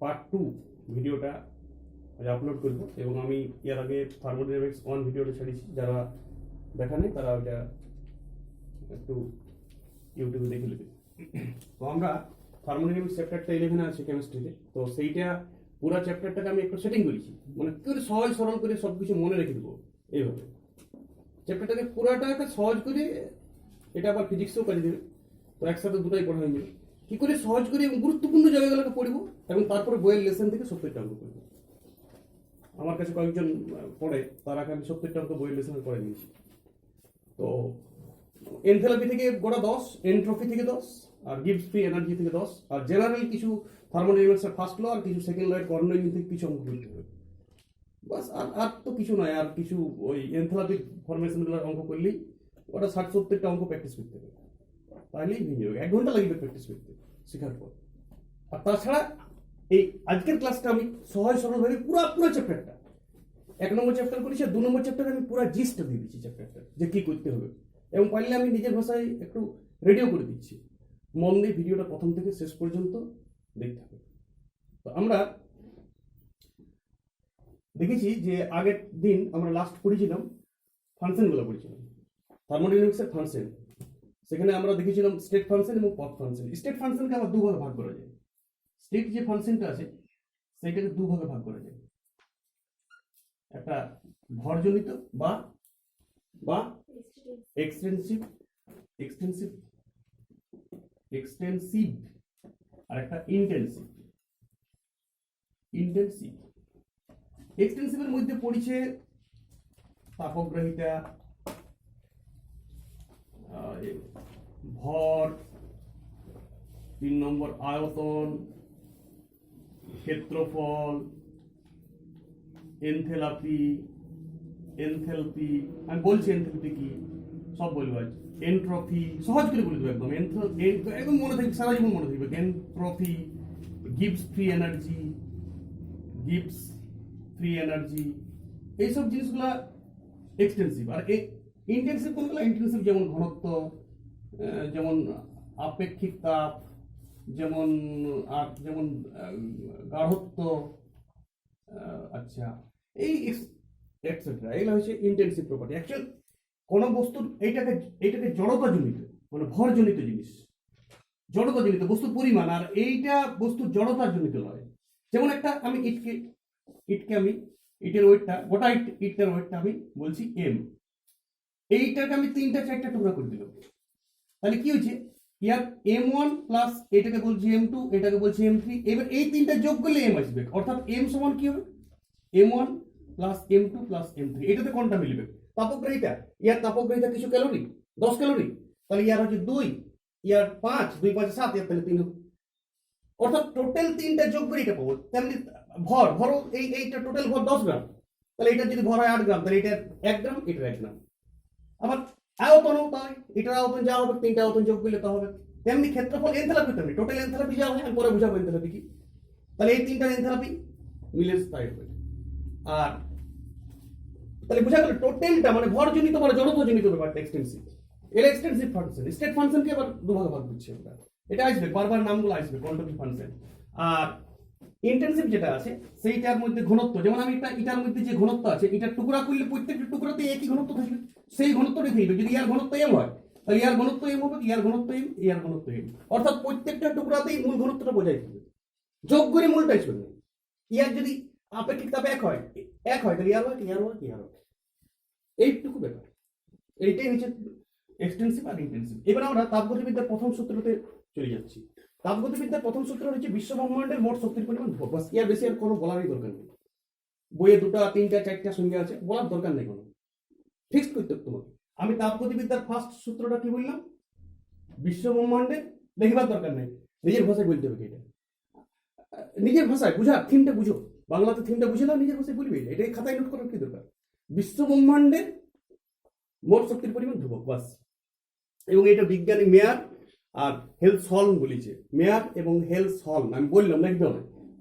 Part 2 ভিডিওটা upload করব এবং আমি এর আগে থার্মোডাইনামিক্স 1 ভিডিওটা ছেড়েছি। যারা দেখা নেই তারা ওইটা একটু ইউটিউবে দেখে নেবে। তো আমরা থার্মোডাইনামিক্স চ্যাপ্টারটা 11 আছে কেমিস্ট্রিতে, তো সেইটা পুরো চ্যাপ্টারটাকে আমি একটু সেটিং করেছি, মানে কি করে সহজ সরল করে সব কিছু মনে রেখে দেবো এইভাবে। চ্যাপ্টারটাকে পুরাটাকে সহজ করে, এটা আবার ফিজিক্সেও কাজে দেবে, তো একসাথে দুটাই পড়া হয়ে যাবে। কি করে সহজ করে এবং গুরুত্বপূর্ণ জায়গাগুলোকে পড়বো এবং তারপরে বইয়ের লেসন থেকে 70টা অঙ্ক করবো। আমার কাছে কয়েকজন পড়ে, তার আগে আমি 70টা অঙ্ক বইয়ের লেসনে পড়ে দিয়েছি। তো এনথ্যালপি থেকে গোটা 10, এনট্রপি থেকে 10, আর গিবস ফ্রি এনার্জি থেকে 10, আর জেনারেল কিছু থার্মোডাইনামিক্সের ফার্স্ট ল আর কিছু সেকেন্ড ল এর কর্ণ ইঞ্জিন থেকে কিছু অঙ্ক করতে হবে। বাস, আর তো কিছু নয়। আর কিছু ওই এনথ্যালপিক ফরমেশনগুলোর অঙ্ক করলেই ওটা 60-70টা অঙ্ক প্র্যাকটিস করতে হবে, তাহলেই হয়ে যাবে। 1 ঘন্টা লাগবে প্র্যাকটিস করতে শেখার পর। আর তাছাড়া এই আজকের ক্লাসটা আমি সহজ সরলভাবে পুরো চ্যাপ্টারটা 1 নম্বর চ্যাপ্টার করেছি, আর 2 নম্বর চ্যাপ্টারে আমি পুরো জিস্টটা দিয়ে দিচ্ছি চ্যাপ্টারটা, যে কি করতে হবে, এবং পারলে আমি নিজের ভাষায় একটু রেডিও করে দিচ্ছি। মন দিয়ে ভিডিওটা প্রথম থেকে শেষ পর্যন্ত দেখতে হবে। তো আমরা দেখেছি যে আগের দিন আমরা লাস্ট পড়েছিলাম ফাংশনগুলো পড়েছিলাম, থার্মোডাইনামিক্সের ফাংশন। সেখানে আমরা দেখেছিলাম স্টেট ফাংশন এবং পথ ফাংশন। স্টেট ফাংশনকে আবার দুভাগে ভাগ করা যায়। স্টেট যে ফাংশনটা আছে সেটাকে দুভাগে ভাগ করা যায়, একটা ভরজনিত বা বা এক্সটেন্সিভ এক্সটেন্সিভ এক্সটেন্সিভ আর একটা ইন্টেন্সিভ। ইন্টেন্সিভ এক্সটেন্সিভের মধ্যে পড়েছে তাপগ্রাহিতা, ভর, 3 নম্বর আয়তন, ক্ষেত্রফল, এনথ্যালপি, আমি বলছি এনথ্যালপি কি সব বলবো আজ। এনট্রপি সহজ করে বলে দেবো, একদম মনে থাকবে, সারা জীবন মনে থাকবে। এনট্রপি, গিবস ফ্রি এনার্জি, এইসব জিনিসগুলা এক্সটেন্সিভ। আর ইন্টেন্সিভ কোনগুলো? ইন্টেন্সিভ যেমন ঘনত্ব, যেমন আপেক্ষিক তাপ, যেমন গাঢ়ত্ব, আচ্ছা, এই এটসেট্রা, এগুলো হচ্ছে ইন্টেন্সিভ প্রপার্টি। অ্যাকচুয়াল কোন বস্তুর এইটাকে জড়তাজনিত, মানে ভরজনিত জিনিস, জড়তাজনিত বস্তুর পরিমাণ, আর এইটা বস্তুর জড়তার জনিত নয়। যেমন একটা আমি ইটের ওয়েটটা, গোটা ইটের ওয়েটটা আমি বলছি এম, এইটাকে আমি 3-4টা টুকরা করে দিলাম, তাহলে কি হয়েছে? ইয়ার m1 প্লাস এটাকে বলছি m2, এটাকে বলছি m3। এবার এই 3টা যোগ করলে m আসবে, অর্থাৎ m সমান কি হবে? m1 plus m2 plus m3। এটাতে কোনটা মিলবে? তাপগ্রাহিতা, ইয়ার তাপগ্রাহিতা কিছু ক্যালোরি, 10 ক্যালোরি, তাহলে ইয়ার হচ্ছে 2, ইয়ার 5, 2 5 7, ইয়ার তাহলে 3 হবে। অর্থাৎ টোটাল 3টা যোগ করে এটা পাবো। তেমনি ভর এইটা টোটাল ভর 10 গ্রাম, তাহলে এটা যদি ভর হয় 8 গ্রাম, তাহলে এটা 1 গ্রাম, এটা 1 গ্রাম। আবার আয়তনও তাই, এটার আয়তন যা হবে 3টা আয়তন যোগ করলে তা হবে। তেমনি ক্ষেত্রফল, এনথ্যালপি, তেমনি টোটাল এনথ্যালপি যা হয়, আমি পরে বুঝাবো এনথ্যালপি কি। তাহলে এই 3টার এনথ্যালপি মিলে তাই হবে। আর তাহলে বোঝা গেল টোটালটা মানে ভরজনিত মানে জড়তাজনিত ব্যাপারটা এক্সটেন্সিভ। এর এক্সটেন্সিভ ফাংশন। স্টেট ফাংশনকে আবার দুভাগে ভাগ করছি আমরা, এটা আসবে বারবার নামগুলো আসবে, কোয়ান্টিটি ফাংশন। আর ইন্টেন্সিভ যেটা আছে সেইটার মধ্যে ঘনত্ব, যেমন আমি এটার মধ্যে যে ঘনত্ব আছে, এটার টুকরা করলে প্রত্যেকটা টুকরাতে একই ঘনত্ব থাকবে, সেই ঘনত্বটাই থাকবে। যদি ইয়ার ঘনত্ব এম হয়, তাহলে ইয়ার ঘনত্ব এম হবে, ইয়ার ঘনত্ব এম, ইয়ার ঘনত্ব এম, অর্থাৎ প্রত্যেকটা টুকরাতেই মূল ঘনত্বটা বোঝাই থাকবে, যোগ করে মূলটা আসবে না। ইয়ার যদি আপেক্ষিক তাপ এক হয় তাহলে ইয়ার হয়, এইটুকু ব্যাপার। এইটাই হচ্ছে এক্সটেন্সিভ আর ইন্টেন্সিভ। এবার আমরা তাপগতিবিদ্যার প্রথম সূত্রতে চলে যাচ্ছি। তাপগতিবিদ্যার প্রথম সূত্র হচ্ছে বিশ্বব্রহ্মাণ্ডের মোট শক্তির পরিমাণ ধ্রুবক। বাস, ইয়ার বেশি আর কোনো বলারই দরকার নেই। বইয়ে 2টা 3টা 4টা সংজ্ঞা আছে, বলার দরকার নেই কোনো, ফিক্সড করতে হবে তোমাকে। আমি তাপগতিবিদ্যার ফার্স্ট সূত্রটা কি বললাম? বিশ্বব্রহ্মাণ্ডের, লিখবার দরকার নেই, নিজের ভাষায় বলতে হবে। এটা নিজের ভাষায় বুঝা, থিমটা বুঝো, বাংলাতে থিমটা বুঝে নাও, নিজের ভাষায় বলবে। এটাই খাতায় নোট করার কি দরকার? বিশ্বব্রহ্মাণ্ডের মোট শক্তির পরিমাণ ধ্রুবক, বাস। এবং এটা বিজ্ঞানী মেয়ার আর হেলসহল্ম বলেছে। মেয়ার এবং হেলসহল্ম, আমি বললাম না একদম,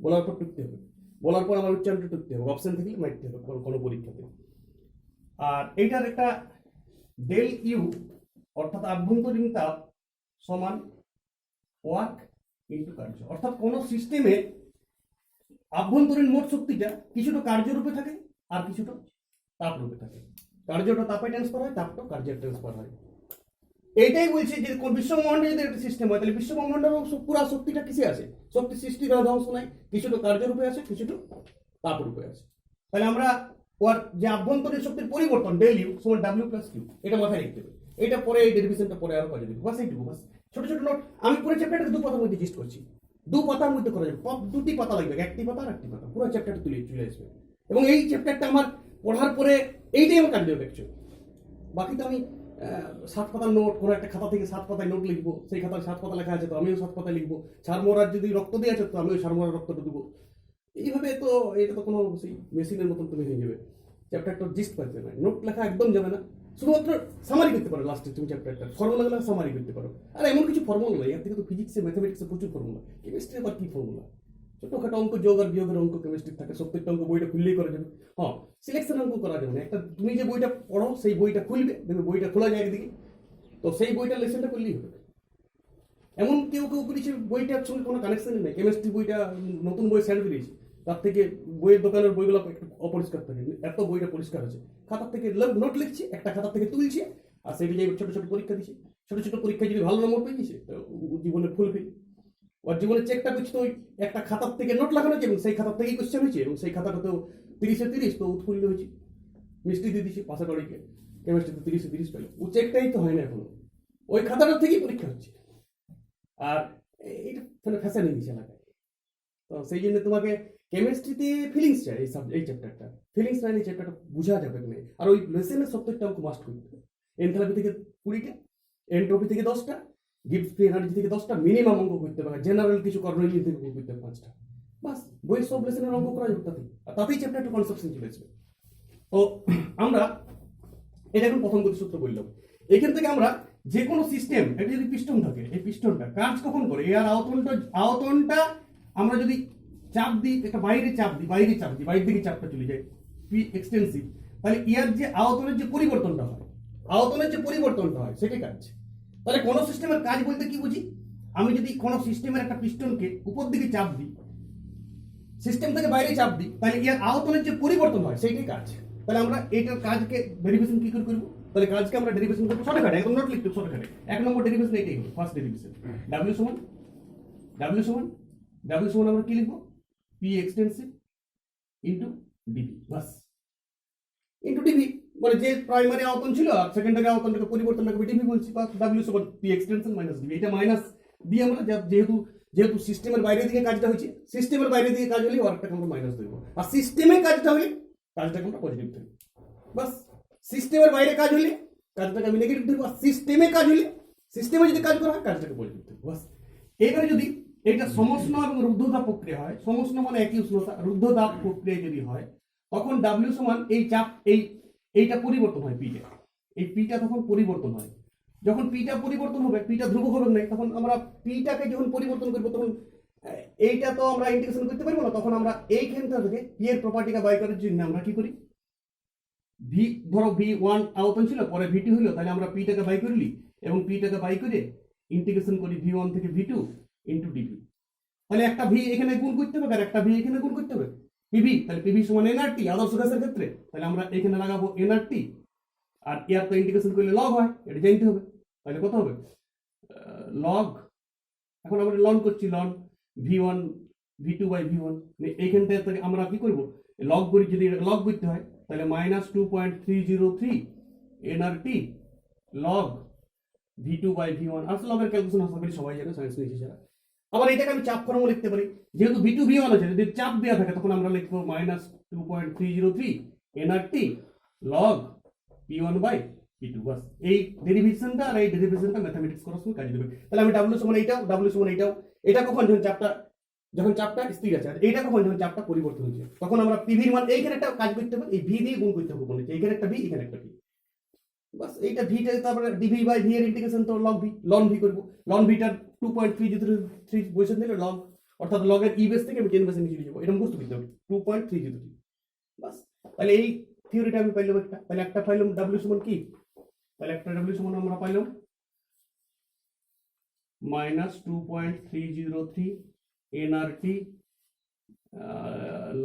বলার পর টুকতে হবে, বলার পর আমার উচ্চারণটা টুকতে হবে, অপশন থাকলে মারতে হবে কোনো পরীক্ষাতে। আর এইটার একটা ডেল ইউ, অর্থাৎ আভ্যন্তরীণ তাপ সমান ওয়ার্ক ইন্টু কার্য। অর্থাৎ কোন সিস্টেমে আভ্যন্তরীণ মোট শক্তিটা কিছুটা কার্যরূপে থাকে আর কিছুটা তাপ রূপে থাকে। কার্যটা তাপে ট্রান্সফার হয়, তাপটা কার্যে ট্রান্সফার হয়। এইটাই বলছি যে বিশ্বব্রহ্মাণ্ডে যদি একটা সিস্টেম হয় তাহলে বিশ্বব্রহ্মাণ্ডের পুরো শক্তিটা কিসে আছে? শক্তি সৃষ্টি করা ধ্বংস নাই, কিছুটা কার্যরূপে আছে, কিছুটা তাপ রূপে আছে। তাহলে আমরা ওর যে আভ্যন্তরীণ শক্তির পরিবর্তন ডেল ইউ সমান ডাব্লিউ প্লাস কিউ, এটা মাথায় রাখতে হবে। এটা পরে এই ডেরিভেশনটা পরে আরো কাজে দেবো। বাস এইটুকু, বাস ছোট ছোট নোট। আমি পুরো চ্যাপ্টারটা 2 পাতার মধ্যে জিস্ট করছি, 2 পাতার মধ্যে করা যাবে। 2টি পাতা লাগবে, একটি পাতা আর একটি পাতা, পুরো চ্যাপ্টারটা তুলে চলে আসবে। এবং এই চ্যাপ্টারটা আমার পড়ার পরে এইটাই আমার কাজ দেবে অ্যাকচুয়ালি। বাকি তো আমি 7 পাতার নোট, কোনো একটা খাতা থেকে 7 পাতায় নোট লিখবো, সেই খাতায় 7 পাতা লেখা আছে তো আমিও 7 পাতায় লিখবো। সারমোরার যদি রক্ত দিয়ে আছে তো আমিও সারমোরার রক্তটা দেবো। এইভাবে তো এটা তো কোনো সেই মেশিনের মতন তুমি হয়ে যাবে। চ্যাপ্টারটা জিস্ট পারবে না, নোট লেখা একদম যাবে না, শুধুমাত্র সামারি করতে পারো। লাস্টে তুমি চ্যাপ্টারটা ফর্মুলাগুলো সামারি করতে পারো। আর এমন কিছু ফর্মুলা নয়, এর থেকে তো ফিজিক্সে ম্যাথামেটিক্সে প্রচুর ফর্মুলা। কেমিস্ট্রি আবার কি ফর্মুলা? ছোটখাটো অঙ্ক, যোগ আর বিয়োগের অঙ্ক কেমিস্ট্রি থাকে। প্রত্যেকটা অঙ্ক বইটা খুললেই করা যাবে। হ্যাঁ, সিলেকশন অঙ্ক করা যাবে না। একটা তুমি যে বইটা পড়ো সেই বইটা খুলবে, দেখবে বইটা খোলা যায় একদিকে, তো সেই বইটা লেসনটা করলেই হবে। এমন কেউ কেউ করেছে বইটার সঙ্গে কোনো কানেকশনই নেই, কেমিস্ট্রি বইটা নতুন বই স্যার বেরিয়েছে, তার থেকে বইয়ের দোকানের বইগুলো একটু অপরিষ্কার থাকে, এত বইটা পরিষ্কার আছে। খাতার থেকে নোট লিখছে, একটা খাতার থেকে তুলছে, আর সেই যে ছোট ছোট পরীক্ষা দিচ্ছে। ছোট ছোট পরীক্ষায় যদি ভালো নম্বর পেয়ে গেছে তো জীবনে ফুলফিল। ওর জীবনে চেকটা করছে তো ওই একটা খাতার থেকে নোট লাগানো হয়েছে এবং সেই খাতার থেকেই কোশ্চেন হয়েছে, এবং সেই খাতাটা তো 30-এ 30, তো উৎফুল্ল হয়েছে, মিষ্টি দিয়ে দিচ্ছে পাশাপাশিকে, কেমিস্ট্রিতে 30-এ 30 পেল। ও চেকটাই তো হয় না এখনো, ওই খাতাটার থেকেই পরীক্ষা হচ্ছে। আর এইটা মানে ফ্যাশন হয়ে গেছে এলাকায়। তো সেই জন্য তোমাকে কেমিস্ট্রিতে ফিলিংস চাই, এই চ্যাপ্টারটা ফিলিংস না, এই চ্যাপ্টারটা বোঝা যাবে না। আর ওই লেসনের 70টা অঙ্ক মাস্ট করতে হবে। এনথালপি থেকে 20টা, এন্ট্রপি থেকে 10টা, গিবস ফ্রি এনার্জি থেকে 10টা, মিনিমাম অঙ্ক করতে হবে। জেনারেল কিছু কর্ণনীতি থেকে করতে হবে 5টা। বাস বই সব লেসনের অঙ্ক করা যাবে তাতেই, আর তাতেই চ্যাপ্টারটা কনসেপশন চলে আসবে। তো আমরা এটা এখন প্রথম গতিসূত্র বললাম। এখান থেকে আমরা যে কোনো সিস্টেম, এটা যদি পিস্টন থাকে, এই পিস্টনটা কাজ কখন করে? এর আয়তনটা আমরা যদি চাপ দিই, একটা বাইরে চাপ দিই, বাইরের দিকে চাপটা চলে যায়, পি এক্সটেন্সিভ, তাহলে এর যে আয়তনের যে পরিবর্তনটা হয় সেটাই কাজ। তাহলে কোনো সিস্টেমের কাজ বলতে কি বুঝি? আমি যদি কোনো সিস্টেমের একটা পিস্টনকে উপর দিকে চাপ দিই, সিস্টেম থেকে বাইরে চাপ দিই, তাহলে এর আয়তনের যে পরিবর্তন হয় সেইটাই কাজ। তাহলে আমরা এইটার কাজকে ডেরিভেশন কি করে করবো? তাহলে কাজকে আমরা ডেরিভেশন করবো শর্টকাটে, একদম নোট লিখতে শর্টকাটে। 1 নম্বর ডেরিভেশন এটাই হলো, ফার্স্ট ডেরিভেশন। ডাব্লিউ সমান আমরা কি লিখবো? পি এক্সটেন্সিভ ইন্টু ডিভি, বাস। ইন্টু ডিভি মানে যে প্রাইমারি আয়তন ছিল আর সেকেন্ডারি আয়তনটাকে পরিবর্তনটাকে ডিভি বলছি, বা ডাব্লিউ সমান পি এক্সটেনশন মাইনাস ডিভি। এটা মাইনাস দিয়ে আমরা যেহেতু সিস্টেমের বাইরে দিকে কাজটা হয়েছে, সিস্টেমের বাইরে দিকে কাজ হলে ওয়ার্কটাকে আমরা মাইনাস দেবো, আর সিস্টেমের কাজটা হলে কাজটাকে আমরা পজিটিভ দেবো। বাস, সিস্টেমের বাইরে কাজ হলে কাজটাকে আমি নেগেটিভ দেবো, আর সিস্টেমে কাজ হলে, সিস্টেমে যদি কাজ করা হয় কাজটাকে পজিটিভ দেবো। বাস। এবারে যদি এটা সমষ্ণ এবং রুদ্ধতাপ প্রক্রিয়া হয়, সমষ্ণ মানে একই উষ্ণতা, রুদ্ধতাপ প্রক্রিয়া যদি হয়, তখন ডাব্লিউ সমান এই চাপ, এইটা পরিবর্তন হয়, পিটা, এই পিটা তখন পরিবর্তন হয়। যখন পিটা পরিবর্তন হবে, পিটা ধ্রুবক হবে না, তখন আমরা পিটাকে যখন পরিবর্তন করবো তখন এইটা তো আমরা ইন্টিগ্রেশন করতে পারবো না, তখন আমরা এইখানটা থেকে পি এর প্রপার্টিকে বাই করার জন্য আমরা কি করি? ভি, ধরো V1 আয়তন ছিল, পরে V2 হলো, তাহলে আমরা পিটাকে বাই করলি এবং পিটাকে বাই করে ইন্টিগ্রেশন করি V1 থেকে V2 ইন্টু ডিভি। তাহলে একটা ভি এখানে গুণ করতে হবে আর একটা ভি এখানে গুণ করতে হবে, পিভি। তাহলে পিভি সমান এনআরটি আদর্শ গ্যাসের ক্ষেত্রে, তাহলে আমরা এখানে লাগাবো এনআরটি, আর এর তো ইন্টিগ্রেশন করলে লগ হয়, এটা জানতে হবে। তাহলে কত হবে? লগ, এখন আমরা লন করছি, loan V1 V2 by V1, এইখানটা থেকে আমরা কি করবো? লগ করি, যদি লগ করতে হয় তাহলে -2.303 nRT log V2 by V1। আসলে লগের ক্যালকুলেশন আশা করি সবাই জানে, সায়েন্স নিয়েছে যারা। আবার এটাকে আমি চাপ ফর্মুলা লিখতে পারি, যেহেতু V2 V1 আছে, যদি চাপ দেওয়া থাকে তখন আমরা লিখবো -2.303 nRT log P1 by P2। বাস, এই ডেরিভেশনটা আর এই ডেরিভেশনটা ম্যাথমেটিক্স করার সময় কাজে দেবে। তাহলে আমি ডাব্লিউ সমান এইটাও, ডাব্লিউ সমান এইটাও, এটা কখন? যখন চাপটা স্থির আছে, আর এইটা কখন? যখন চাপটা পরিবর্তন হচ্ছে, তখন আমরা পিভির মান এইখানে একটা কাজ করতে হবে, এই ভি দিয়ে গুণ করতে হবে, বলেছে এইখানে একটা ভি, এখানে একটা ভি। বাস, এইটা ভিটা, তারপরে ডিভি বাই ভি এর ইন্টিগ্রেশন তো লগ ভি, লন ভি করবো। লন ভিটার 2.303 বসে দিলে লগ, অর্থাৎ লগের ই বেস থেকে আমি 10 বেসে নিয়ে চলে যাবো, এরকম বুঝতে করতে হবে 2.303। বাস, তাহলে এই থিওরিটা আমি পাইলাম একটা। তাহলে একটা পাইলাম ডাব্লিউ সমান কি? তাহলে একটা ডাব্লিউ সমান আমরা পাইলাম -2.303 এনআরটি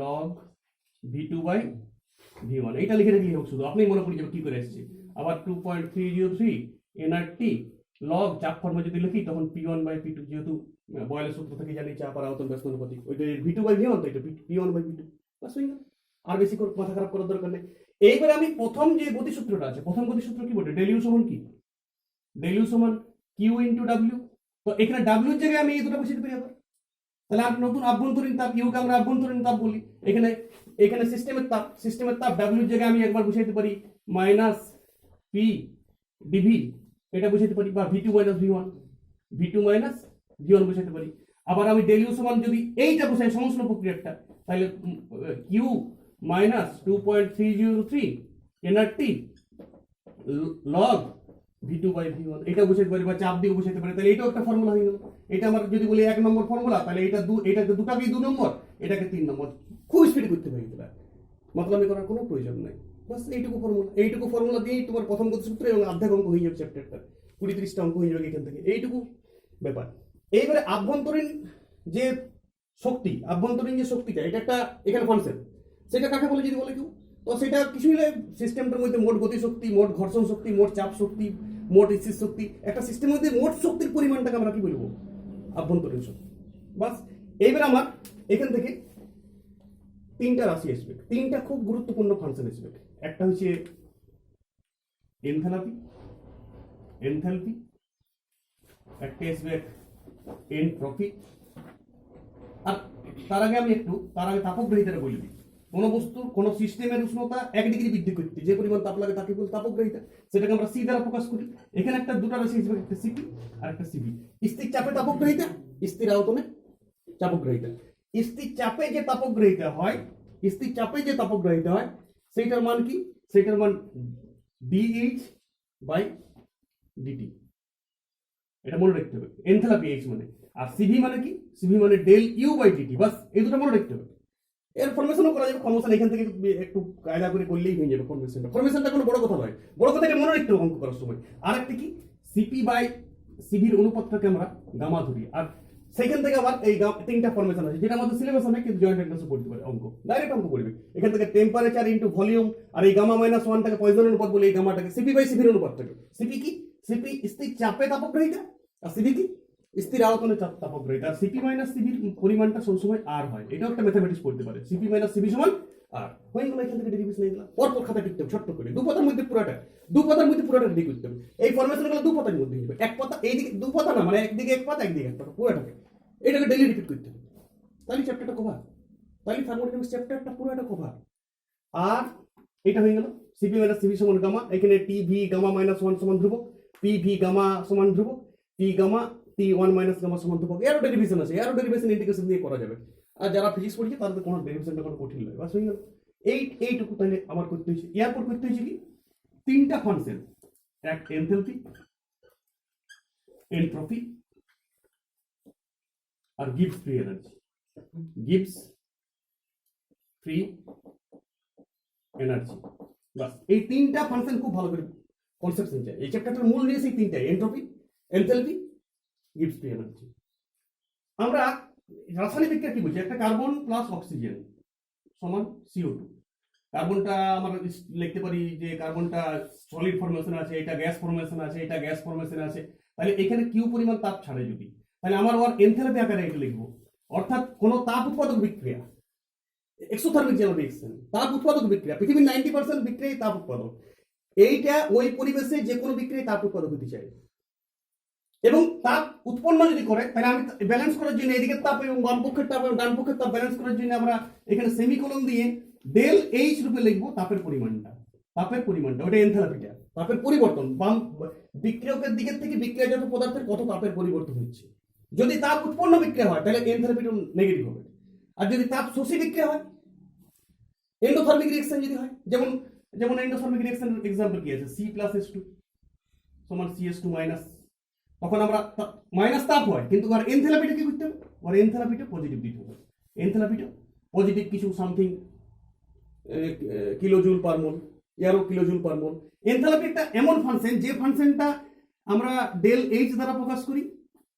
লগ V2/V1 এটা লিখে রাখলেই হোক, শুধু আপনি মনে করি যাবে কি করে এসেছে। আবার 2.303 nRT লগ চাপ ফর্মে যদি লিখি তখন P1/P2, যেহেতু বয়েলের সূত্র থেকে জানি চাপ আর আয়তন ব্যস্ত অনুপাতিক, ওইটা V2/V1 তো এটা P1/P2, বাস হয়ে গেল। আর বেশি করে মাথা খারাপ করার দরকার নেই। এইবারে আমি প্রথম যে গতিসূত্রটা আছে, প্রথম গতিসূত্র কি বলে, ডেল ইউ সমান কি, ডেল ইউ সমান কিউ ইন্টু ডাব্লিউ। তো এখানে ডাব্লিউর জায়গায় আমি এই দুটো বসিয়ে পারি আবার। তাহলে আর নতুন আভ্যন্তরীণ তাপ, ইউকে আমরা আভ্যন্তরীণ তাপ বলি। এখানে এখানে সিস্টেমের তাপ ডাব্লিউর জায়গায় আমি একবার বসাইতে পারি মাইনাস পি ডিভি, এটা বসাইতে পারি, বা V2 মাইনাস V1 বসাইতে পারি। আবার আমি ডেল ইউ সমান যদি এইটা বসাই সমস্ত প্রক্রিয়াটা, তাহলে Q minus 2.303 nRT log V2/V1 এটা বসাইতে পারি, বা চাপ দিয়ে বসাইতে পারি। তাহলে এটাও একটা ফর্মুলা হয়ে গেল। এটা আমার যদি বলি 1 নম্বর ফর্মুলা, তাহলে এটাকে দুটাকেই 2 নম্বর, এটাকে 3 নম্বর। খুব স্পিডে করতে পারি, এটা মতলবি করার কোনো প্রয়োজন নাই। বাস এইটুকু ফর্মুলা দিয়েই তোমার প্রথম গতিসূত্র এবং অর্ধেক অঙ্ক হয়ে যাবে, চ্যাপ্টারটা 20-30টা অঙ্ক হয়ে যাবে এখান থেকে। এইটুকু ব্যাপার। এইবারে আভ্যন্তরীণ যে শক্তিটা, এটা একটা এখানে ফাংশন, সেটা কাকে বলে যদি বলে কেউ, তো সেটা কিছুই নয়, সিস্টেমটার মধ্যে মোট গতি শক্তি, মোট ঘর্ষণ শক্তি, মোট চাপ শক্তি, মোট স্থির শক্তি, একটা সিস্টেমের মধ্যে মোট শক্তির পরিমাণটাকে আমরা কি বলবো, আভ্যন্তরীণ শক্তি। বাস এইবার আমার এখান থেকে 3টা রাশি আসবে, 3টা খুব গুরুত্বপূর্ণ ফাংশন আসবে। একটা হচ্ছে এনথালপি, একটা আসবে এনট্রপি। আর তার আগে তাপগ্রহিতাটা বলে দিই। কোনো বস্তুর কোনো সিস্টেমের উষ্ণতা 1 ডিগ্রি বৃদ্ধি করতে যে পরিমাণ তাপ লাগে তাকে বলি তাপগ্রহিতা, সেটাকে আমরা সি দ্বারা প্রকাশ করি। এখানে একটা দুটো রাশি হিসেবে, একটা সিপি আর একটা সিবি। স্থির চাপে তাপগ্রহিতা, স্থির আয়তনে চাপগ্রহিতা। স্থির চাপে যে তাপগ্রহিতা হয়, সেইটার মান কি, সেইটার মান dH/dt, এটা মনে রাখতে হবে। এনথালপি H মানে, আর সিভি মানে কি, সিভি মানে ডেল ইউ/dt। বাস এই দুটো মনে রাখতে হবে। এর ফরমেশনও করা যাবে, ফরমেশন এখান থেকে একটু কায়দা করে করলেই হয়ে যাবে। ফরমেশনটা কোনো বড় কথা নয়, বড় কথা এটা মনে রাখতে হবে অঙ্ক করার সময়। আর একটা কি, সিপি/সিভির অনুপাতটাকে আমরা গামা ধরি। আর সেখান থেকে আবার এই 3টা ফরমেশন আছে, যেটা আমাদের সিলেবাস অনেক কিন্তু জয়েন্ট এন্ট্রান্সে পড়তে পারে অঙ্ক, ডাইরেক্ট অঙ্ক করবে। এখান থেকে টেম্পারেচার ইনটু ভলিউম, আর এই গামা -1টাকে পয়জন অনুপাত বলে, এই গামাটাকে সিপি/সিভির অনুপাতটাকে। সিপি কি, সিপি স্থির চাপে তাপগ্রহিতা, আর সিভি কি, স্থির আয়তনে তাপগ্রহিতা। আর সিপি মাইনাস সিভির পরিমাণটা সবসময় আর হয়, এটাও একটা ম্যাথমেটিক্স পড়তে পারে। সিপি মাইনাস সিভি সমান আর হয়ে গেল। এখান থেকে ডেরিভেশন হয়ে গেল। পরপর খাতা লিখতে হবে ছোট্ট করে, দু পাতার মধ্যে পুরোটা রেডি করতে হবে। এই ফরমেশন গুলো 2 পাতার মধ্যে হবে, এক পাতা এইদিকে 2 পাতা না, মানে একদিকে 1 পাতা একদিকে 1 পাতা, পুরোটাকে এটাকে ডেইলি রিপিট করতে হবে। তাহলে চ্যাপ্টারটা কভার, তাহলে থার্মোডাইনামিক্স চ্যাপ্টারটা পুরোটা কভার। আর এটা হয়ে গেল সিপি মাইনাস সিভি সমান গামা। এখানে টি ভি গামা -1 সমান ধ্রুবক, পি ভি গামা সমান ধ্রুবক, P gamma T1 minus gamma সমান ধ্রুবক। এরও ডেরিভেশন আছে, এরও ডেরিভেশন ইন্টিগ্রেশন দিয়ে করা যাবে। আর যারা ফিজিক্স পড়ছে তাদের কোনো ডেরিভেশনটা কোনো কঠিন নয়। বাস হয়ে গেল। এইটুকু তাহলে আমার করতে হয়েছে। এরপর করতে হয়েছে কি, 3টা ফাংশন, এক এনথালপি, এনট্রপি আর গিবস ফ্রি এনার্জি। বাস এই 3টা ফাংশন খুব ভালো করে কনসেপ্ট চাই। এই চ্যাপ্টারটার মূল জিনিস এই 3টাই, entropy, enthalpy, Gibbs free energy. আমরা রাসায়নিক বিক্রিয়া কি বলছি, একটা কার্বন প্লাস অক্সিজেন সমান CO2। কার্বনটা আমরা লিখতে পারি যে কার্বনটা সলিড ফরমেশন আছে, এটা গ্যাস ফরমেশন আছে, এটা গ্যাস ফরমেশন আছে। তাহলে এখানে কিউ পরিমাণ তাপ ছাড়ে যদি, তাহলে আমার ওর এনথালপি আকারে এটা লিখবো। অর্থাৎ কোন তাপ উৎপাদক বিক্রিয়া, এক্সোথার্মিক যে রিঅ্যাকশন, তাপ উৎপাদক বিক্রিয়া, পৃথিবীর 90% বিক্রিয়াই তাপ উৎপাদক। এইটা ওই পরিবেশে যে কোনো বিক্রিয়ায় তাপ উৎপাদক হতে চাই, এবং তাপ উৎপন্ন যদি করে, তাহলে আমি ব্যালেন্স করার জন্য এদিকে তাপ এবং বাম পক্ষের তাপ এবং ডান পক্ষের তাপ ব্যালেন্স করার জন্য আমরা এখানে সেমিকোলন দিয়ে ডেল এইচ রূপে লিখবো তাপের পরিমাণটা, ওটা এনথালপিটা, তাপের পরিবর্তন, বাম বিক্রিয়কের দিকের থেকে বিক্রিয়াজাত পদার্থের কত তাপের পরিবর্তন হচ্ছে। যদি তাপ উৎপন্ন বিক্রিয়া হয় তাহলে এনথালপিটা নেগেটিভ হবে। আর যদি তাপ শোষী বিক্রিয়া হয়, এন্ডোথার্মিক রিঅ্যাকশন যদি হয়, যেমন এন্ডোথার্মিক রিঅ্যাকশনের এক্সাম্পল কি আছে, C+H2 সমান CH2 মাইনাস, তখন আমরা মাইনাস তাপ হয়, কিন্তু আর এনথালপিটা কি করতে হবে, আর এনথালপিটা পজিটিভ দিতে হবে। এনথালপিটা পজিটিভ কিছু সামথিং কিলোজুল পার মোল, এরও কিলোজুল পার মোল। এনথালপি একটা এমন ফাংশন, যে ফাংশনটা আমরা ডেল এইচ দ্বারা প্রকাশ করি।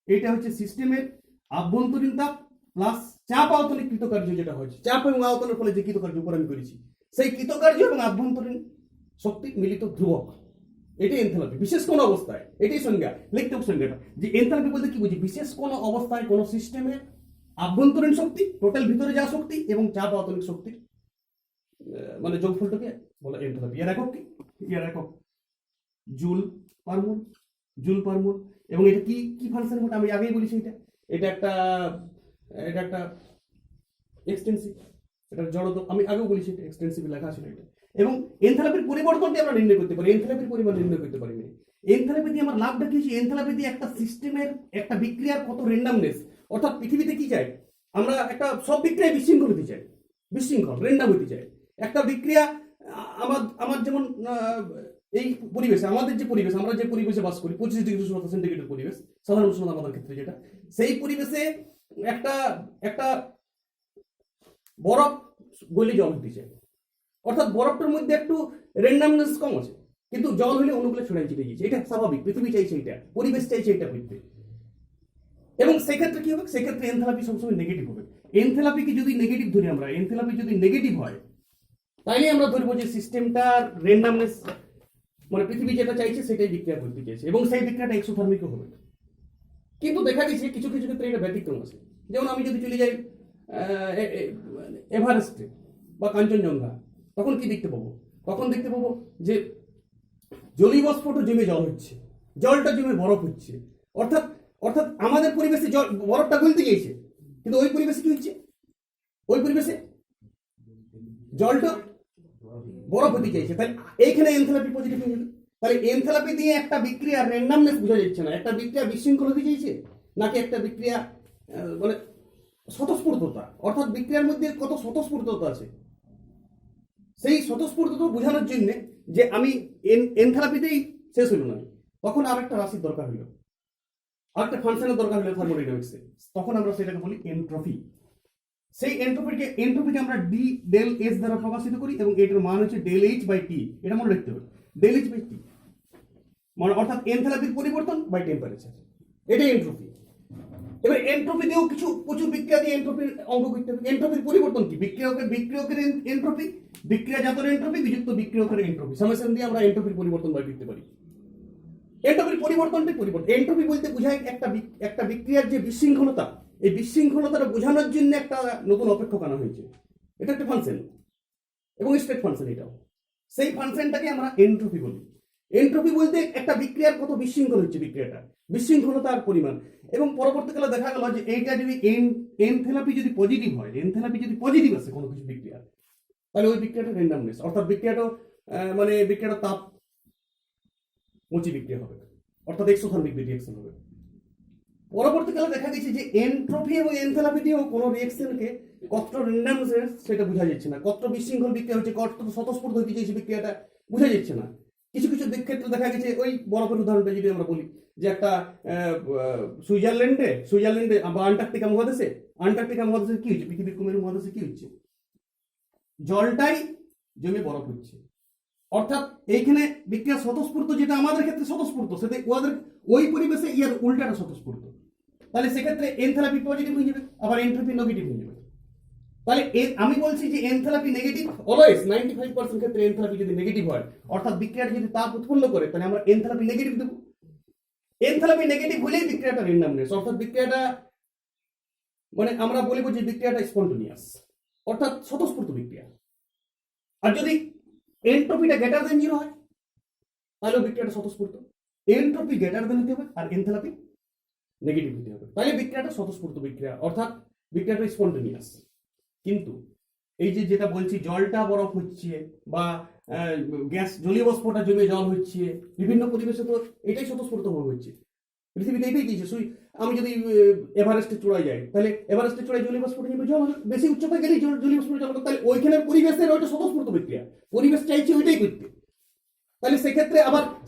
এটা হচ্ছে সিস্টেমের আভ্যন্তরীণ তাপ প্লাস চাপ আয়তনিক কৃতকার্য যেটা হয়েছে, চাপ এবং আয়তনের ফলে যে কৃতকার্য উপর আমি করেছি, সেই কৃতকার্য এবং আভ্যন্তরীণ শক্তি মিলিত ধ্রুবক, এটাই এনথালপি বিশেষ কোন অবস্থায়। এটাই সংজ্ঞা, লিখতে হবে সংজ্ঞাটা, যে এনথালপি বলতে কি বুঝি, বিশেষ কোন অবস্থায় কোন সিস্টেমের আভ্যন্তরীণ শক্তি, টোটাল ভিতরে যা শক্তি এবং চাপ আয়তনিক শক্তির মানে যোগফলটাকে বলা এনথালপি। এর একক কি, এর একক জুল পার মোল, জুল পার মোল। এবং এটা কি কি ফাংশন মোট আমি আগেই বলেছি, এটা একটা এক্সটেন্সিভ, এটা জড়তা আমি আগেও বলেছি, এটা এক্সটেন্সিভ লেখা ছিল এটা। এবং এনথালপির পরিবর্তনটি আমরা নির্ণয় করতে পারি, এনথালপির পরিমাণ নির্ণয় করতে পারি না। এনথালপি দিয়ে আমার লাভটা কি হচ্ছে, এনথালপি দিয়ে একটা সিস্টেমের একটা বিক্রিয়ার কত র্যান্ডমনেস, অর্থাৎ পৃথিবীতে কি চাই আমরা, একটা সব বিক্রিয়ায় বিশৃঙ্খল হতে চাই, বিশৃঙ্খল র্যান্ডম হতে চাই। একটা বিক্রিয়া আমার যেমন এই পরিবেশে, আমাদের যে পরিবেশ, আমরা যে পরিবেশে বাস করি 25 ডিগ্রি উষ্ণতা সেন্টিগ্রেড পরিবেশ, সাধারণ উষ্ণতা আমাদের ক্ষেত্রে যেটা, সেই পরিবেশে একটা বরফ গলে জল হতে চায়, অর্থাৎ বরফটার মধ্যে একটু র্যান্ডমনেস কম আছে, কিন্তু জল হলে অনুকূলে ছড়াই ছিটে গিয়েছে, এটা স্বাভাবিক, পৃথিবী চাইছে এটা, পরিবেশ চাইছে এটা করতে। এবং সেক্ষেত্রে কি হবে, সেক্ষেত্রে এনথালপি সবসময় নেগেটিভ হবে। এনথালপিকে যদি নেগেটিভ ধরি আমরা, এনথালপি যদি নেগেটিভ হয়, তাইলে আমরা ধরবো যে সিস্টেমটার র্যান্ডমনেস, মানে পৃথিবী যেটা চাইছে সেটাই বিক্রিয়া করতে চাইছে, এবং সেই বিক্রিয়াটা এক্সোথার্মিকও হবে। কিন্তু দেখা গেছে কিছু কিছু ক্ষেত্রে এটা ব্যতিক্রম আছে। যেমন আমি যদি চলে যাই এভারেস্টে বা কাঞ্চনজঙ্ঘা, তখন কি দেখতে পাবো, তখন দেখতে পাবো যে জলীয়বাষ্পটা জমে জল হচ্ছে, জলটা জমে বরফ হচ্ছে, অর্থাৎ অর্থাৎ আমাদের পরিবেশে জল বরফটা গলতে গিয়েছে, কিন্তু ওই পরিবেশে কি হচ্ছে, ওই পরিবেশে জলটা বরফ হতে চাইছে, তাই এইখানে এনথালপি পজিটিভ হয়ে যাবে। তাহলে এনথালপি দিয়ে একটা বিক্রিয়া র্যান্ডমনেস বোঝা যাচ্ছে না, একটা বিক্রিয়া বিশৃঙ্খল হতে চাইছে নাকি একটা বিক্রিয়া মানে স্বতঃস্ফূর্ততা, অর্থাৎ বিক্রিয়ার মধ্যে কত স্বতঃস্ফূর্ততা আছে, সেই স্বতঃস্ফূর্ততা বোঝানোর জন্য যে আমি এনথালপিতেই শেষ হইল না, তখন আর একটা রাশির দরকার হইল, আর একটা ফাংশনের দরকার হলো থার্মোডাইনামিক্সে, তখন আমরা সেটাকে বলি এন্ট্রপি। সেই এন্ট্রপিকে আমরা ডি ডেল এস দ্বারা প্রকাশিত করি, এবং এটার মান হচ্ছে ডেল এইচ বাই টি, এটা মনে রাখতে হবে, ডেল এইচ বাই টি, মানে অর্থাৎ এনথালপির পরিবর্তন বাই টেম্পারেচার, এটাই এন্ট্রপি। এবার এন্ট্রপি দিয়েও প্রচুর বিক্রিয়া দিয়ে এন্ট্রপির অঙ্ক করতে হবে। এন্ট্রপির পরিবর্তন কি, বিক্রিয়কের এন্ট্রপি, বিক্রিয়াজাত এন্ট্রপি বিযুক্ত বিক্রিয়কের এন্ট্রপি, সামেশন দিয়ে আমরা এন্ট্রপির পরিবর্তন বাই করতে পারি। এন্ট্রপির পরিবর্তনটাই পরিবর্তন, এন্ট্রপি বলতে বোঝায় একটা বিক্রিয়ার যে বিশৃঙ্খলতা, এই বিশৃঙ্খলতাটা বোঝানোর জন্য একটা নতুন অপেক্ষক আনা হয়েছে, এটা একটা ফাংশন এবং স্টেট ফাংশন, এটাও সেই ফাংশনটাকে আমরা এন্ট্রপি বলি। এন্ট্রপি বলতে একটা বিক্রিয়ার কত বিশৃঙ্খল হচ্ছে, বিক্রিয়াটা বিশৃঙ্খলতার পরিমাণ। এবং পরবর্তীকালে দেখা গেল যে এইটা যদি এনথালপি যদি পজিটিভ হয়, এনথালপি যদি পজিটিভ আসে কোনো কিছু বিক্রিয়া, তাহলে ওই বিক্রিয়াটা র্যান্ডমনেস, অর্থাৎ বিক্রিয়াটা মানে বিক্রিয়াটা তাপ মুচি বিক্রিয়া হবে, অর্থাৎ এক্সোথার্মিক রিঅ্যাকশন হবে। পরবর্তীকালে দেখা গেছে যে এন্ট্রপি এবং এনথালপি দিয়েও কোনো রিঅ্যাকশনকে কত র্যান্ডমনেস সেটা বোঝা যাচ্ছে না, কত বিশৃঙ্খল বিক্রিয়া হচ্ছে, কত স্বতঃস্ফূর্ত হতে চাইছে বিক্রিয়াটা বোঝা যাচ্ছে না। কিছু কিছু ক্ষেত্রে দেখা গেছে, ওই বরফের উদাহরণটা যদি আমরা বলি, যে একটা সুইজারল্যান্ডে বা আন্টার্কটিকা মহাদেশে কি হচ্ছে, পৃথিবীর কুমেরু মহাদেশে কি হচ্ছে, জলটাই জমে বরফ হচ্ছে, অর্থাৎ এইখানে বিক্রিয়া স্বতঃস্ফূর্ত, যেটা আমাদের ক্ষেত্রে স্বতঃস্ফূর্ত, সেটা ওদের ওই পরিবেশে ইয়ার উল্টাটা স্বতঃস্ফূর্ত। তাহলে সেক্ষেত্রে এনথালপি পজিটিভ হয়ে যাবে, আবার এন্ট্রপি নেগেটিভ হয়ে যাবে। তাহলে আমি বলছি যে এনথালপি নেগেটিভ অলওয়েজ, 95% ক্ষেত্রে এনথালপি যদি নেগেটিভ হয়, অর্থাৎ বিক্রিয়াটা যদি তাপ উৎপন্ন করে, তাহলে আমরা এনথালপি নেগেটিভ দেবো। এনথালপি নেগেটিভ হলেই বিক্রিয়াটা র্যান্ডমনেস, অর্থাৎ বিক্রিয়াটা মানে আমরা বলবো যে বিক্রিয়াটা স্পন্টেনিয়াস, অর্থাৎ স্বতঃস্ফূর্ত বিক্রিয়া। আর যদি এন্ট্রপিটা গ্রেটার দেন 0 হয়, তাহলে বিক্রিয়াটা স্বতঃস্ফূর্ত। এন্ট্রপি গ্রেটার দেন হতে হবে আর এনথালপি নেগেটিভ হতে হবে, তাহলে বিক্রিয়াটা স্বতঃস্ফূর্ত বিক্রিয়া, অর্থাৎ বিক্রিয়াটা স্পন্টেনিয়াস। কিন্তু এই যে যেটা বলছি, জলটা বরফ হচ্ছে বা গ্যাস জলীয় বাষ্পটা জমে জল হচ্ছে বিভিন্ন পরিবেশে, তো এটাই স্বতঃস্ফূর্তভাবে হচ্ছে, পৃথিবীতে এটাই দিয়েছে। আমি যদি এভারেস্টের চূড়ায় যাই, তাহলে এভারেস্টের চূড়ায় জলীয় বাষ্পটা জমে জল হবে, বেশি উচ্চতায় গেলেই জলীয় বাষ্পটা জল হবে, তাহলে ওইখানের পরিবেশের ওইটা স্বতঃস্ফূর্ত বিক্রিয়া, পরিবেশ চাইছে ওইটাই করতে। তাহলে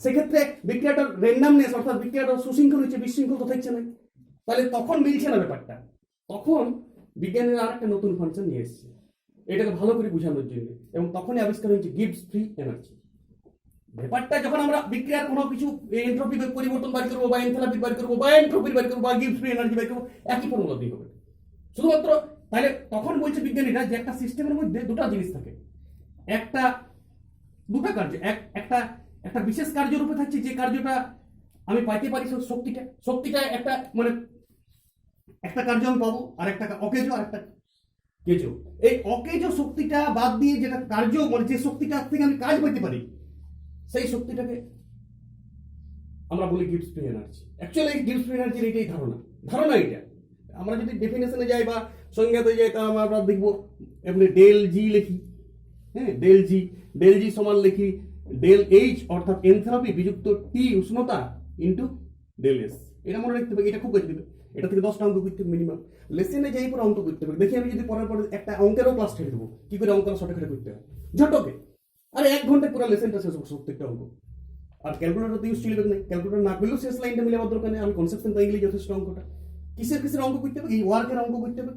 সেক্ষেত্রে বিক্রিয়াটার র্যান্ডমনেস, অর্থাৎ বিক্রিয়াটা সুশৃঙ্খল হচ্ছে, বিশৃঙ্খল তো থাকছে না, তাহলে তখন মিলছে না ব্যাপারটা। তখন বিজ্ঞানের আর একটা নতুন ফাংশন নিয়ে এসেছে এটাকে ভালো করে বোঝানোর জন্য, এবং তখনই আবিষ্কার হয়েছে গিবস ফ্রি এনার্জি। ব্যাপারটা যখন আমরা বিক্রিয়ার কোনো কিছু এন্ট্রপি পরিবর্তন বার করবো, বা এনথালপি বার করবো, বা এন্ট্রপি বার করবো, বা গিবস ফ্রি এনার্জি বার করবো, একই ফর্মুলা দিয়ে হবে। শুধুমাত্র তাহলে তখন বলছে বিজ্ঞানীরা যে একটা সিস্টেমের মধ্যে দুটো জিনিস থাকে, একটা দুটো কার্য, একটা একটা বিশেষ কার্যরূপে থাকছে যে কার্যটা আমি পাইতে পারি শক্তিটা একটা মানে একটা কার্য আমি পাবো, আর একটা অকেজ আর একটা কেজ। এই অকেজ শক্তিটা বাদ দিয়ে যেটা কার্য মানে যে শক্তিটা থেকে আমি কাজ পেতে পারি সেই শক্তিটাকে আমরা বলি Gibbs free energy. Actually Gibbs free এনার্জির এটাই ধারণা এটা। আমরা যদি ডেফিনেশনে যাই বা সংজ্ঞাতে যাই তা আমরা দেখবো এমনি ডেল জি লিখি, হ্যাঁ ডেল জি সমান লিখি ডেল এইচ অর্থাৎ এনথ্যালপি বিযুক্ত টি উষ্ণতা ইন্টু ডেল এস। এটা মনে রাখতে হবে, এটা খুব কাজে দেবে। এটা থেকে 10টা অঙ্ক করতে হবে মিনিমাম। লেসেনে যাই পরে অঙ্ক করতে হবে। দেখি আমি যদি পরে একটা অঙ্কেরও ক্লাস ছেড়ে দেবো কি করে অঙ্কটা শর্টকাটে করতে হয় ঝটকে। আরে 1 ঘন্টায় পুরো লেসেনটা শেষ হবে প্রত্যেকটা অঙ্ক। আর ক্যালকুলেটর তো ইউজ চলবে না, ক্যালকুলেটর না করলেও শেষ লাইনটা মিলে আমার দরকার নেই। আমি কনসেপ্ট পেয়ে গেলে যথেষ্ট অঙ্কটা। কিসের অঙ্ক করতে হবে? এই ওয়ার্কের অঙ্ক করতে হবে।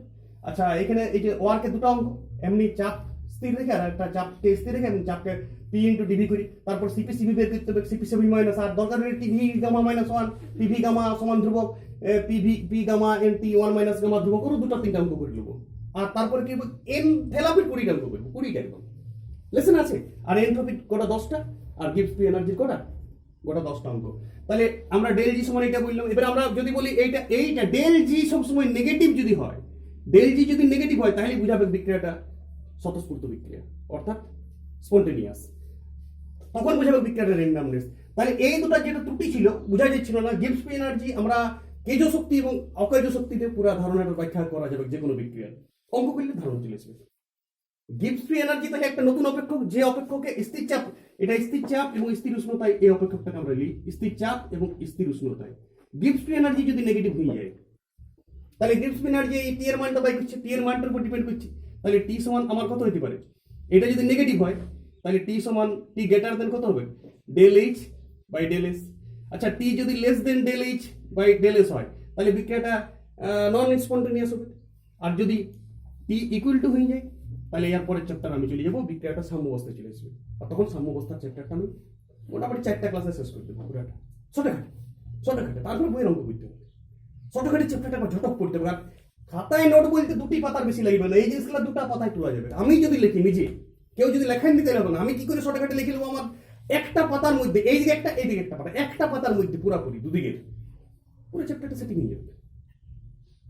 আচ্ছা এখানে এই যে ওয়ার্কের দুটো অঙ্ক এমনি চাপ স্থির রেখে আর একটা চাপকে স্থির রেখে আমি চাপকে পি ইন্টু ডিভি করি, তারপর সিপি সিভি বের করতে হবে। সিপি সিভি মাইনাস আর দরকার হলে TV gamma minus 1, TV gamma সমান ধ্রুবক, P gamma and T 1 minus gamma ধ্রুবক করে 2-3টা অঙ্ক করে নেবো। আর তারপরে কি এনথ্যালপির 20টা অঙ্ক করবো, 20টা একদম লেসেন আছে। আর এনট্রপির গোটা 10টা, আর গিবস ফ্রি এনার্জির গোটা 10টা অঙ্ক। তাহলে আমরা ডেল জি সমান এটা বললাম। এবার আমরা যদি বলি এইটা ডেল জি সবসময় নেগেটিভ যদি হয়, ডেল জি যদি নেগেটিভ হয় তাহলে বুঝাবে বিক্রিয়াটা স্বতঃস্ফূর্ত বিক্রিয়া অর্থাৎ স্পন্টেনিয়াস। তখন বুঝাবে বিক্রিয়াটা র্যান্ডমনেস। তাহলে এই দুটো যেটা ত্রুটি ছিল বোঝা যাচ্ছিল না। গিবস ফ্রি এনার্জি আমরা কেজ শক্তি এবং অকেজ শক্তিতে পুরো ধারণাটা ব্যাখ্যা করা যাবে যে কোনো বিক্রিয়ার। অঙ্ক করলে ধারণা চলে আসবে। গিবস ফ্রি এনার্জি তাহলে একটা নতুন অপেক্ষক, যে অপেক্ষকে স্থির চাপ, এটা স্থির চাপ এবং স্থির উষ্ণতায় এই অপেক্ষকটাকে আমরা লিখি স্থির চাপ এবং স্থির উষ্ণতায়। গিবস ফ্রি এনার্জি যদি নেগেটিভ হয়ে যায় তাহলে গিবস ফ্রি এনার্জি এই টি এর মানটা বাই করছে, টি এর মানটার উপর ডিপেন্ড করছে। তাহলে টি সমান আমার কত হতে পারে? এটা যদি নেগেটিভ হয় তাহলে টি সমান টি গ্রেটার দেন কত হবে? Del H by del S. আচ্ছা টি যদি less than del H by del S হয় তাহলে বিক্রিয়াটা নন স্পন্টেনিয়াস হবে। আর যদি টি ইকুয়াল টু হয়ে যায় তাহলে এর পরের চ্যাপ্টার আমি চলে যাবো, বিক্রিয়াটা সাম্যাবস্থায় চলে আসবে। আর তখন সাম্যাবস্থার চ্যাপ্টারটা আমি মোটামুটি 4টা ক্লাসে শেষ করে দেবো পুরাটা ছোটখাটে। তারপরে বইয়ের অঙ্ক করতে হবে, ছোটখাটে চ্যাপ্টারটা আবার ঝটক করতে হবে। আর খাতায় নোট বলতে 2টি পাতার বেশি লাগবে না, এই জিনিসগুলো 2টা পাতায় তোলা যাবে। আমি যদি লিখি নিজে, কেউ যদি লেখাই নিতে হবে না, আমি কি করে ছোটখাটে লিখে নেবো? আমার একটা পাতার মধ্যে এইদিকে একটা এইদিকে একটা পাতা, একটা পাতার মধ্যে পুরাপুরি দুদিকের পুরো চ্যাপ্টারটা সেটিং হয়ে যাবে।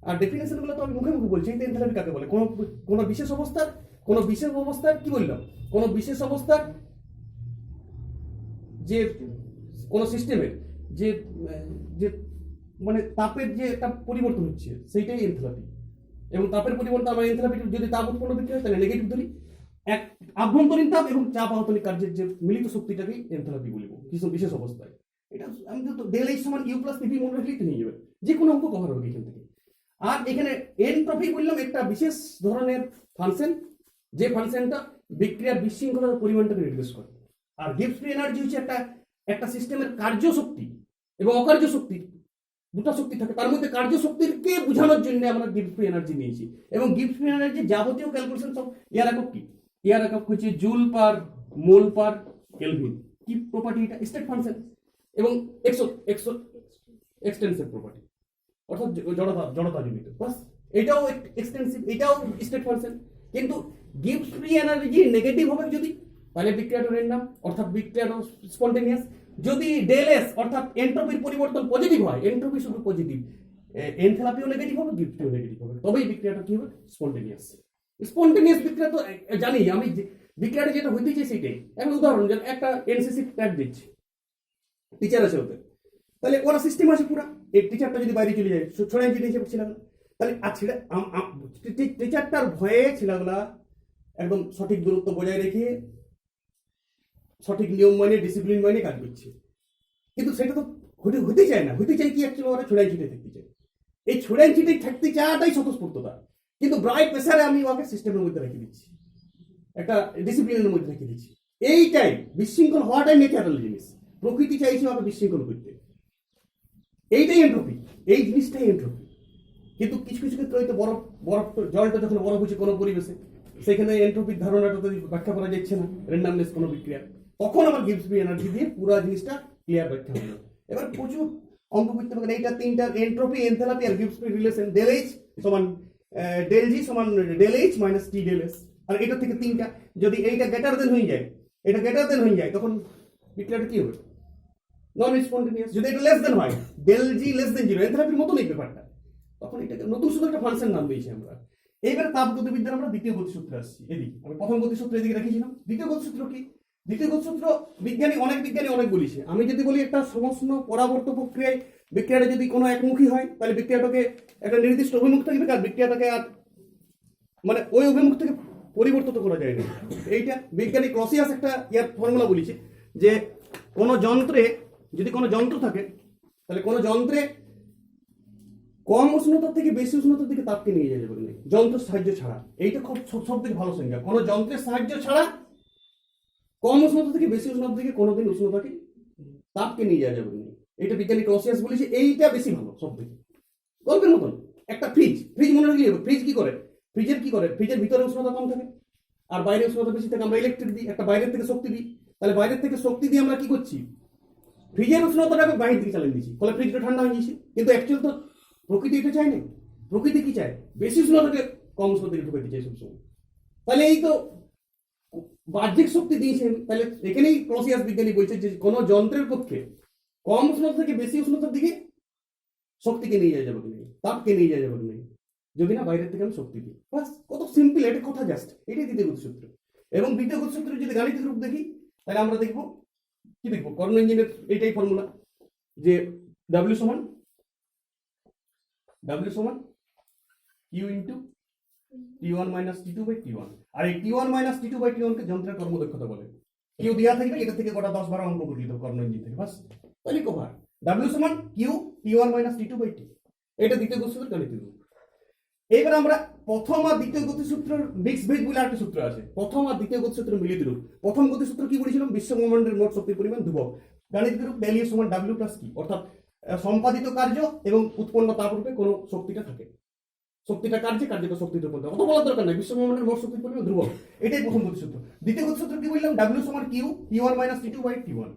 আর ডেফিনেশন গুলো তো আমি মুখে বলছি। এই এনথ্যালপি কাকে বলে? কোন বিশেষ অবস্থার কি বললাম? কোন বিশেষ অবস্থার যে কোন সিস্টেমের যে যে মানে তাপের যে একটা পরিবর্তন হচ্ছে সেইটাই এনথ্যালপি। এবং তাপের পরিবর্তন আমরা এনথ্যালপি যদি তাপ উৎপন্ন বিক্রিয়া হয় তাহলে নেগেটিভ ধরি। এক আভ্যন্তরীণ তাপ এবং চাপ আহতনিক কার্যের যে মিলিত শক্তিটাকেই এনথ্যালপি বলবো কিছু বিশেষ অবস্থায়। এটা আমি তো ডেল এইচ সমান ইউ প্লাস পিভি মনে রাখলেই তো নিয়ে যাবে, যে কোনো অঙ্ক কভার হবে এখান থেকে। আর এখানে এনট্রপি বললাম একটা বিশেষ ধরনের ফাংশন, যে ফাংশনটা বিক্রিয়ার বিশৃঙ্খলার পরিমাণটাকে নির্দেশ করে। আর গিবস ফ্রি এনার্জি হচ্ছে একটা সিস্টেমের কার্য শক্তি এবং অকার্য শক্তি, দুটো শক্তি থাকে। তার মধ্যে কার্য শক্তিকে বোঝানোর জন্য আমরা গিবস ফ্রি এনার্জি নিয়েছি। এবং গিবস ফ্রি এনার্জি যাবতীয় ক্যালকুলেশন সব ইয়ার একক কি? ইয়ার একক হচ্ছে জুল পার মোল পার কেলভিন। কি প্রপার্টি? এটা স্টেট ফাংশন এবং এক্সটেনসিভ প্রপার্টি অর্থাৎ জড়তা জনিত। বাস এটাও এক্সটেনসিভ, এটাও স্টেট ফাংশন। কিন্তু গিবস ফ্রি এনার্জি নেগেটিভ হবে যদি, তাহলে বিক্রিয়াটা র্যান্ডম অর্থাৎ বিক্রিয়াটা স্পন্টেনিয়াস। যদি ডেল এস অর্থাৎ এনট্রপির পরিবর্তন পজিটিভ হয়, এনট্রপি শুধু পজিটিভ, এনথ্যালপিও নেগেটিভ হবে, গিবস ফ্রিও নেগেটিভ হবে, তবেই বিক্রিয়াটা কি হবে? স্পন্টেনিয়াস বিক্রিয়া তো জানি আমি, বিক্রিয়াটা যেটা হইতে চাই সেটাই। একটা উদাহরণ, যেন একটা এনসিসি ট্যাগ দিচ্ছি, টিচার আছে ওদের, তাহলে ওরা সিস্টেম আছে পুরা। এই টিচারটা যদি বাইরে চলে যায় ছড়াই চিঠি হিসেবে ছিলাম, তাহলে আর টিচারটার ভয়ে ছেলেগুলা একদম সঠিক দূরত্ব বজায় রেখে সঠিক নিয়ম মানে ডিসিপ্লিন মানে কাজ করছে। কিন্তু সেটা তো হতে চায় না। হতে চাই কি? অ্যাকচুয়ালি ওরা ছড়াই ছিটে থাকতে চায়। এই ছড়াই ছিটে থাকতে চাওয়াটাই স্বতঃস্ফূর্ততা। কিন্তু ব্রাইট প্রেসারে আমি ওকে সিস্টেমের মধ্যে রেখে দিচ্ছি, একটা ডিসিপ্লিনের মধ্যে রেখে দিচ্ছি। এইটাই বিশৃঙ্খল হওয়াটাই ন্যাচারাল জিনিস। প্রকৃতি চাইছে ওকে বিশৃঙ্খল করতে। এইটাই এন্ট্রপি, এই জিনিসটাই এন্ট্রপি। কিন্তু কিছু ক্ষেত্রে হয়তো বরফ জলটা যখন বরফ হচ্ছে কোনো পরিবেশে, সেখানে এন্ট্রপির ধারণাটা যদি ব্যাখ্যা করা যাচ্ছে না, র্যান্ডমনেস কোনো বিক্রিয়া, তখন আমার গিবস ফ্রি এনার্জি দিয়ে পুরো জিনিসটা ক্লিয়ার ব্যাখ্যা হলো। এবার প্রচুর অঙ্ক করতে পারেন। এইটা 3টা এন্ট্রপি, এনথ্যালপি আর Gibbs free relation. Del H সমান ডেল জি সমান del H minus T del S. আর এটা থেকে তিনটা, যদি এইটা গ্রেটার দেন হয়ে যায়, এটা গ্রেটার দেন হয়ে যায়, তখন বিক্রিয়াটা কি হবে? নন স্পন্টেনিয়াস। যদি এটা লেস দেন হয়, ডেল জি লেস দেন জিরো, এনথ্যালপির মতন এই ব্যাপারটা, তখন এটাকে নতুন শুধু একটা ফাংশন নাম দিয়েছি আমরা। এইবারে তাপগতিবিদ্যার আমরা দ্বিতীয় গতিসূত্রে আসছি। এদিকে আমি প্রথম গতিসূত্র এদিকে রেখেছিলাম। দ্বিতীয় গতিসূত্র কি? দ্বিতীয় গতিসূত্র অনেক বিজ্ঞানী অনেক বলেছে। আমি যদি বলি একটা সমস্ত পরাবর্ত প্রক্রিয়ায় বিক্রিয়াটা যদি কোনো একমুখী হয়, তাহলে বিক্রিয়াটাকে একটা নির্দিষ্ট অভিমুখ থাকবে, আর বিক্রিয়াটাকে আর মানে ওই অভিমুখ থেকে পরিবর্তিত করা যায় না। এইটা বিজ্ঞানী ক্লসিয়াস একটা ইয়ার ফর্মুলা বলেছে যে কোনো যন্ত্রে যদি কোনো যন্ত্র থাকে, তাহলে কোনো যন্ত্রে কম উষ্ণতার থেকে বেশি উষ্ণতার দিকে তাপকে নিয়ে যাওয়া যাবে না যন্ত্রের সাহায্য ছাড়া। এইটা খুব সব থেকে ভালো সংজ্ঞা। কোনো যন্ত্রের সাহায্য ছাড়া কম উষ্ণতা থেকে বেশি উষ্ণতার দিকে কোনোদিন উষ্ণতাকে তাপকে নিয়ে যাওয়া যাবে না। এটা বিজ্ঞানী ক্লসিয়াস বলেছে। এইটা বেশি ভালো সব থেকে। গল্পের মতন একটা ফ্রিজ মনে রাখলে হবে। ফ্রিজ কি করে? ফ্রিজের ভিতরে উষ্ণতা কম থাকে আর বাইরে উষ্ণতা বেশি থাকে। আমরা ইলেকট্রিক দিই, একটা বাইরের থেকে শক্তি দিই, তাহলে বাইরের থেকে শক্তি দিয়ে আমরা কি করছি? ফ্রিজের উষ্ণতাটাকে বাইরে দিকে চালিয়ে দিচ্ছি, ফলে ফ্রিজটা ঠান্ডা হয়ে গেছে। কিন্তু অ্যাকচুয়াল তো প্রকৃতি এটা চায় না। প্রকৃতি কি চায়? বেশি উষ্ণতাকে কম উষ্ণতা দিকে ঢুকাতে চাই সবসময়। তাহলে এই তো বাহ্যিক শক্তি দিয়েছে। তাহলে এখানেই ক্লসিয়াস বিজ্ঞানী বলছে যে কোনো যন্ত্রের পক্ষে কম উষ্ণতা থেকে বেশি উষ্ণতার দিকে শক্তিকে নিয়ে যাওয়া যাবে না, তাপকে নিয়ে যাওয়া যাবে না, যদি না বাইরের থেকে আমি শক্তি দিই। বাস, কত সিম্পল এটা কথা, জাস্ট এটাই দ্বিতীয় গতিসূত্র। এবং দ্বিতীয় গতিসূত্রের যদি গাণিতিক রূপ দেখি, তাহলে আমরা দেখবো কি দেখবো? কর্ণ ইঞ্জিনের এইটাই ফর্মুলা যে W সমান Q into T1 minus T2 by T1। আর এই T1 minus T2 by T1 কে যন্ত্রের কর্মদক্ষতা বলে। কিউ দেওয়া থাকবে, এটা থেকে গোটা 10-12 অঙ্ক করে দিতে কর্ণ ইঞ্জিন থেকে। বাস, তাহলে কভার। W সমান Q T1 minus T2 by T। এটা দ্বিতীয় গতিসূত্রের গাণিতিক রূপ। এবার আমরা প্রথম আর দ্বিতীয় গতিসূত্রের মিক্স ভেদ বলে একটা সূত্র আছে। প্রথম আর দ্বিতীয় গতিসূত্রের মিলিত রূপ। প্রথম গতিসূত্র কি বলেছিলাম? বিশ্ব ব্রহ্মাণ্ডের মোট শক্তির পরিমাণ ধ্রুবক। গাণিতিক রূপ ডেল ইউ সমান W প্লাস কি, অর্থাৎ সম্পাদিত কার্য এবং উৎপন্ন তাপ রূপে কোনো শক্তিটা থাকে। শক্তিটা কার্যটা শক্তিতে রূপান্তর। অত বলার দরকার নাই, বিশ্ব ব্রহ্মাণ্ডের মোট শক্তির পরিমাণ ধ্রুবক। এটাই প্রথম গতিসূত্র। দ্বিতীয় গতিসূত্র কি বললাম? W সমান Q T1 minus T2 by T1।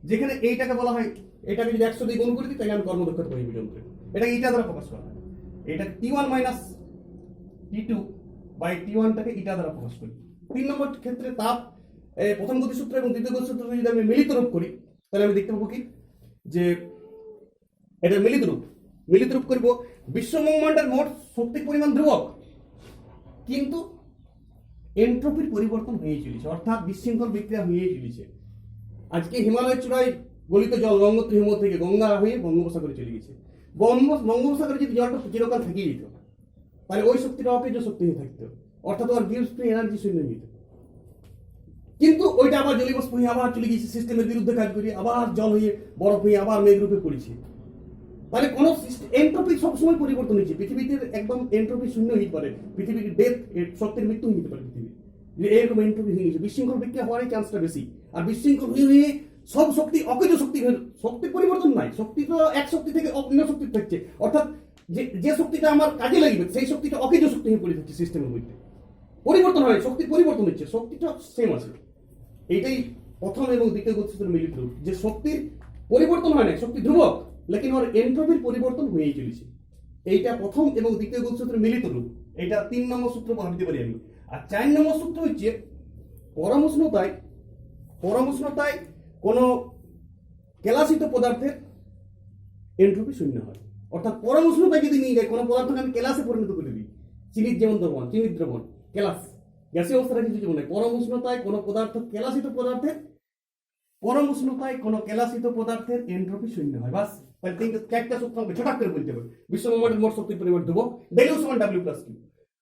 যেখানে এইটাকে বলা হয়, এটাকে যদি 100 দিয়ে গুণ করে দিই, তাহলে আমি কর্মদক্ষতা পাই যন্ত্রে। এটা ইটা দ্বারা প্রকাশ করা হয়। এটা T1 minus T2 by T1 টাকে ইটা দ্বারা প্রকাশ করি। 3 নম্বর ক্ষেত্রে তাপ প্রথম গতিসূত্র এবং দ্বিতীয় গতিসূত্র যদি আমি মিলিত রূপ করি, তাহলে আমি দেখতে পাবো কি যে এটা মিলিত রূপ করব। বিশ্ব ব্রহ্মাণ্ডের মোট শক্তির পরিমাণ ধ্রুবক, কিন্তু এন্ট্রপির পরিবর্তন হয়ে চলেছে, অর্থাৎ বিশৃঙ্খল বিক্রিয়া হয়ে চলেছে। আজকে হিমালয়ের চূড়ায় গলিত জল গঙ্গোত্রী হিম থেকে গঙ্গা হয়ে বঙ্গোপসাগরে চলে গেছে। বঙ্গোপসাগরে যদি জলটা চিরকাল থেকেই যেত, তাহলে ওই শক্তিটা অকেজ শক্তি হয়ে থাকতো, অর্থাৎ ওর গিভস ফ্রি এনার্জি শূন্য হয়ে যেত। কিন্তু ওইটা আবার জলীয়বাষ্প হয়ে আবার চলে গেছে, সিস্টেমের বিরুদ্ধে কাজ করে আবার জল হয়ে বরফ হয়ে আবার মেঘরূপে পড়েছে। তাহলে কোন এন্ট্রপি সবসময় পরিবর্তন হয়েছে। পৃথিবীতে একদম এন্ট্রপি শূন্য হতে পারে, পৃথিবীর ডেথ শক্তির মৃত্যু হতে পারে পৃথিবী, যে এরকম এন্ট্রপি হয়ে গেছে। বিশৃঙ্খল বিক্রিয়া হওয়ার চান্সটা বেশি। আর বিশৃঙ্খল হয়ে সব শক্তি অকেজ শক্তি, শক্তির পরিবর্তন নাই। শক্তি তো এক শক্তি থেকে অন্য শক্তি থাকছে, অর্থাৎ যে শক্তিটা আমার কাজে লাগবে সেই শক্তিটা অকেজ শক্তি হয়ে পড়ে থাকছে। সিস্টেমের মধ্যে পরিবর্তন হয়, শক্তির পরিবর্তন হচ্ছে, শক্তিটা সেম আছে। এইটাই প্রথম এবং দ্বিতীয় গতিসূত্রের মিলিত রূপ, যে শক্তির পরিবর্তন হয় না, শক্তি ধ্রুবক, লেকিন ওর এন্ট্রপির পরিবর্তন হয়েই চলেছে। এইটা প্রথম এবং দ্বিতীয় গতিসূত্রের মিলিত রূপ। এটা 3 নম্বর সূত্র ভাবতে পারি আমি। আর 4 নম্বর সূত্র হচ্ছে পরম উষ্ণতায় কোনো কেলাসিত পদার্থের এন্ট্রপি শূন্য হয়। অর্থাৎ পরম উষ্ণতায় যদি নিয়ে যায় কোনো পদার্থকে আমি কেলাসে পরিণত করে দিই, চিনির যেমন দ্রবণ, চিনির দ্রবণ কেলাস, গ্যাসীয় অবস্থাটা কিছু যেমন নয়। পরম উষ্ণতায় কোনো কেলাসিত পদার্থের এন্ট্রপি শূন্য হয়। বাস, তাহলে 4টা সূত্র আমাকে ছটাক করে বলতে হবে। বিশ্ব ব্রহ্মাণ্ডের মোট শক্তির পরিমাণ ধ্রুবক, ডেল ইউ সমান W প্লাস কিউ।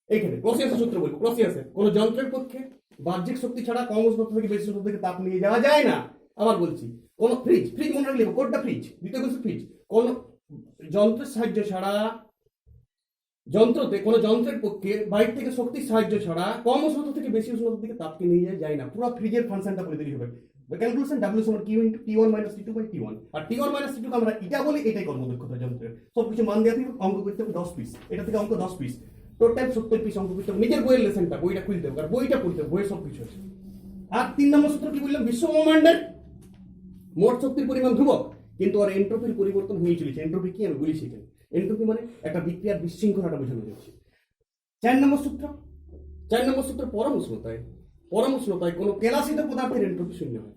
এইখানে ক্লসিয়াসের সূত্র বলবো। ক্লসিয়াসের কোনো যন্ত্রের পক্ষে বাহ্যিক শক্তি ছাড়া কম উষ্ণতা থেকে বেশি উষ্ণতা থেকে তাপ নিয়ে যাওয়া যায় না। আবার বলছি, কোন ফ্রিজ মনে রাখলে কোনটা ফ্রিজ, দ্বিতীয় কিছু ফ্রিজ, কোন যন্ত্রের সাহায্য ছাড়া, কোনো যন্ত্রের পক্ষে বাইরে থেকে শক্তির সাহায্য ছাড়া কম উষ্ণতা থেকে বেশি উষ্ণতার দিকে তাপকে নিয়ে যায় না। পুরো ফ্রিজের ফাংশনটা করে দিতে হবে। ক্যালকুলেশন W সমান Q into T1 minus T2 by T1। আর T1 মাইনাস T2 কে আমরা এটা বলি, এটাই কর্মদক্ষতা যন্ত্রের। সবকিছু মান দেওয়া থেকে অঙ্ক করতে হবে 10 পিস, এটা থেকে অঙ্ক 10 পিস, টোটাল 70 পিস অঙ্ক করতে হবে। নিজের বইয়ের লেসনটা, বইটা খুলতে হবে, আর বইটা পড়তে হবে, বইয়ের সব কিছু আছে। আর 3 নম্বর সূত্র কি বললাম? বিশ্ব ব্রহ্মাণ্ডের মোট শক্তির পরিমাণ ধ্রুবক, কিন্তু আর এন্ট্রপির পরিবর্তন হয়ে চলেছে। এন্ট্রপি কি আমি বলি সেখানে। এন্ট্রপি মানে একটা বিক্রিয়ার বিশৃঙ্খলাটা বোঝানো যাচ্ছে। 4 নম্বর সূত্র পরম উষ্ণতায় কোনো কেলাসিত পদার্থের এন্ট্রপি শূন্য হয়।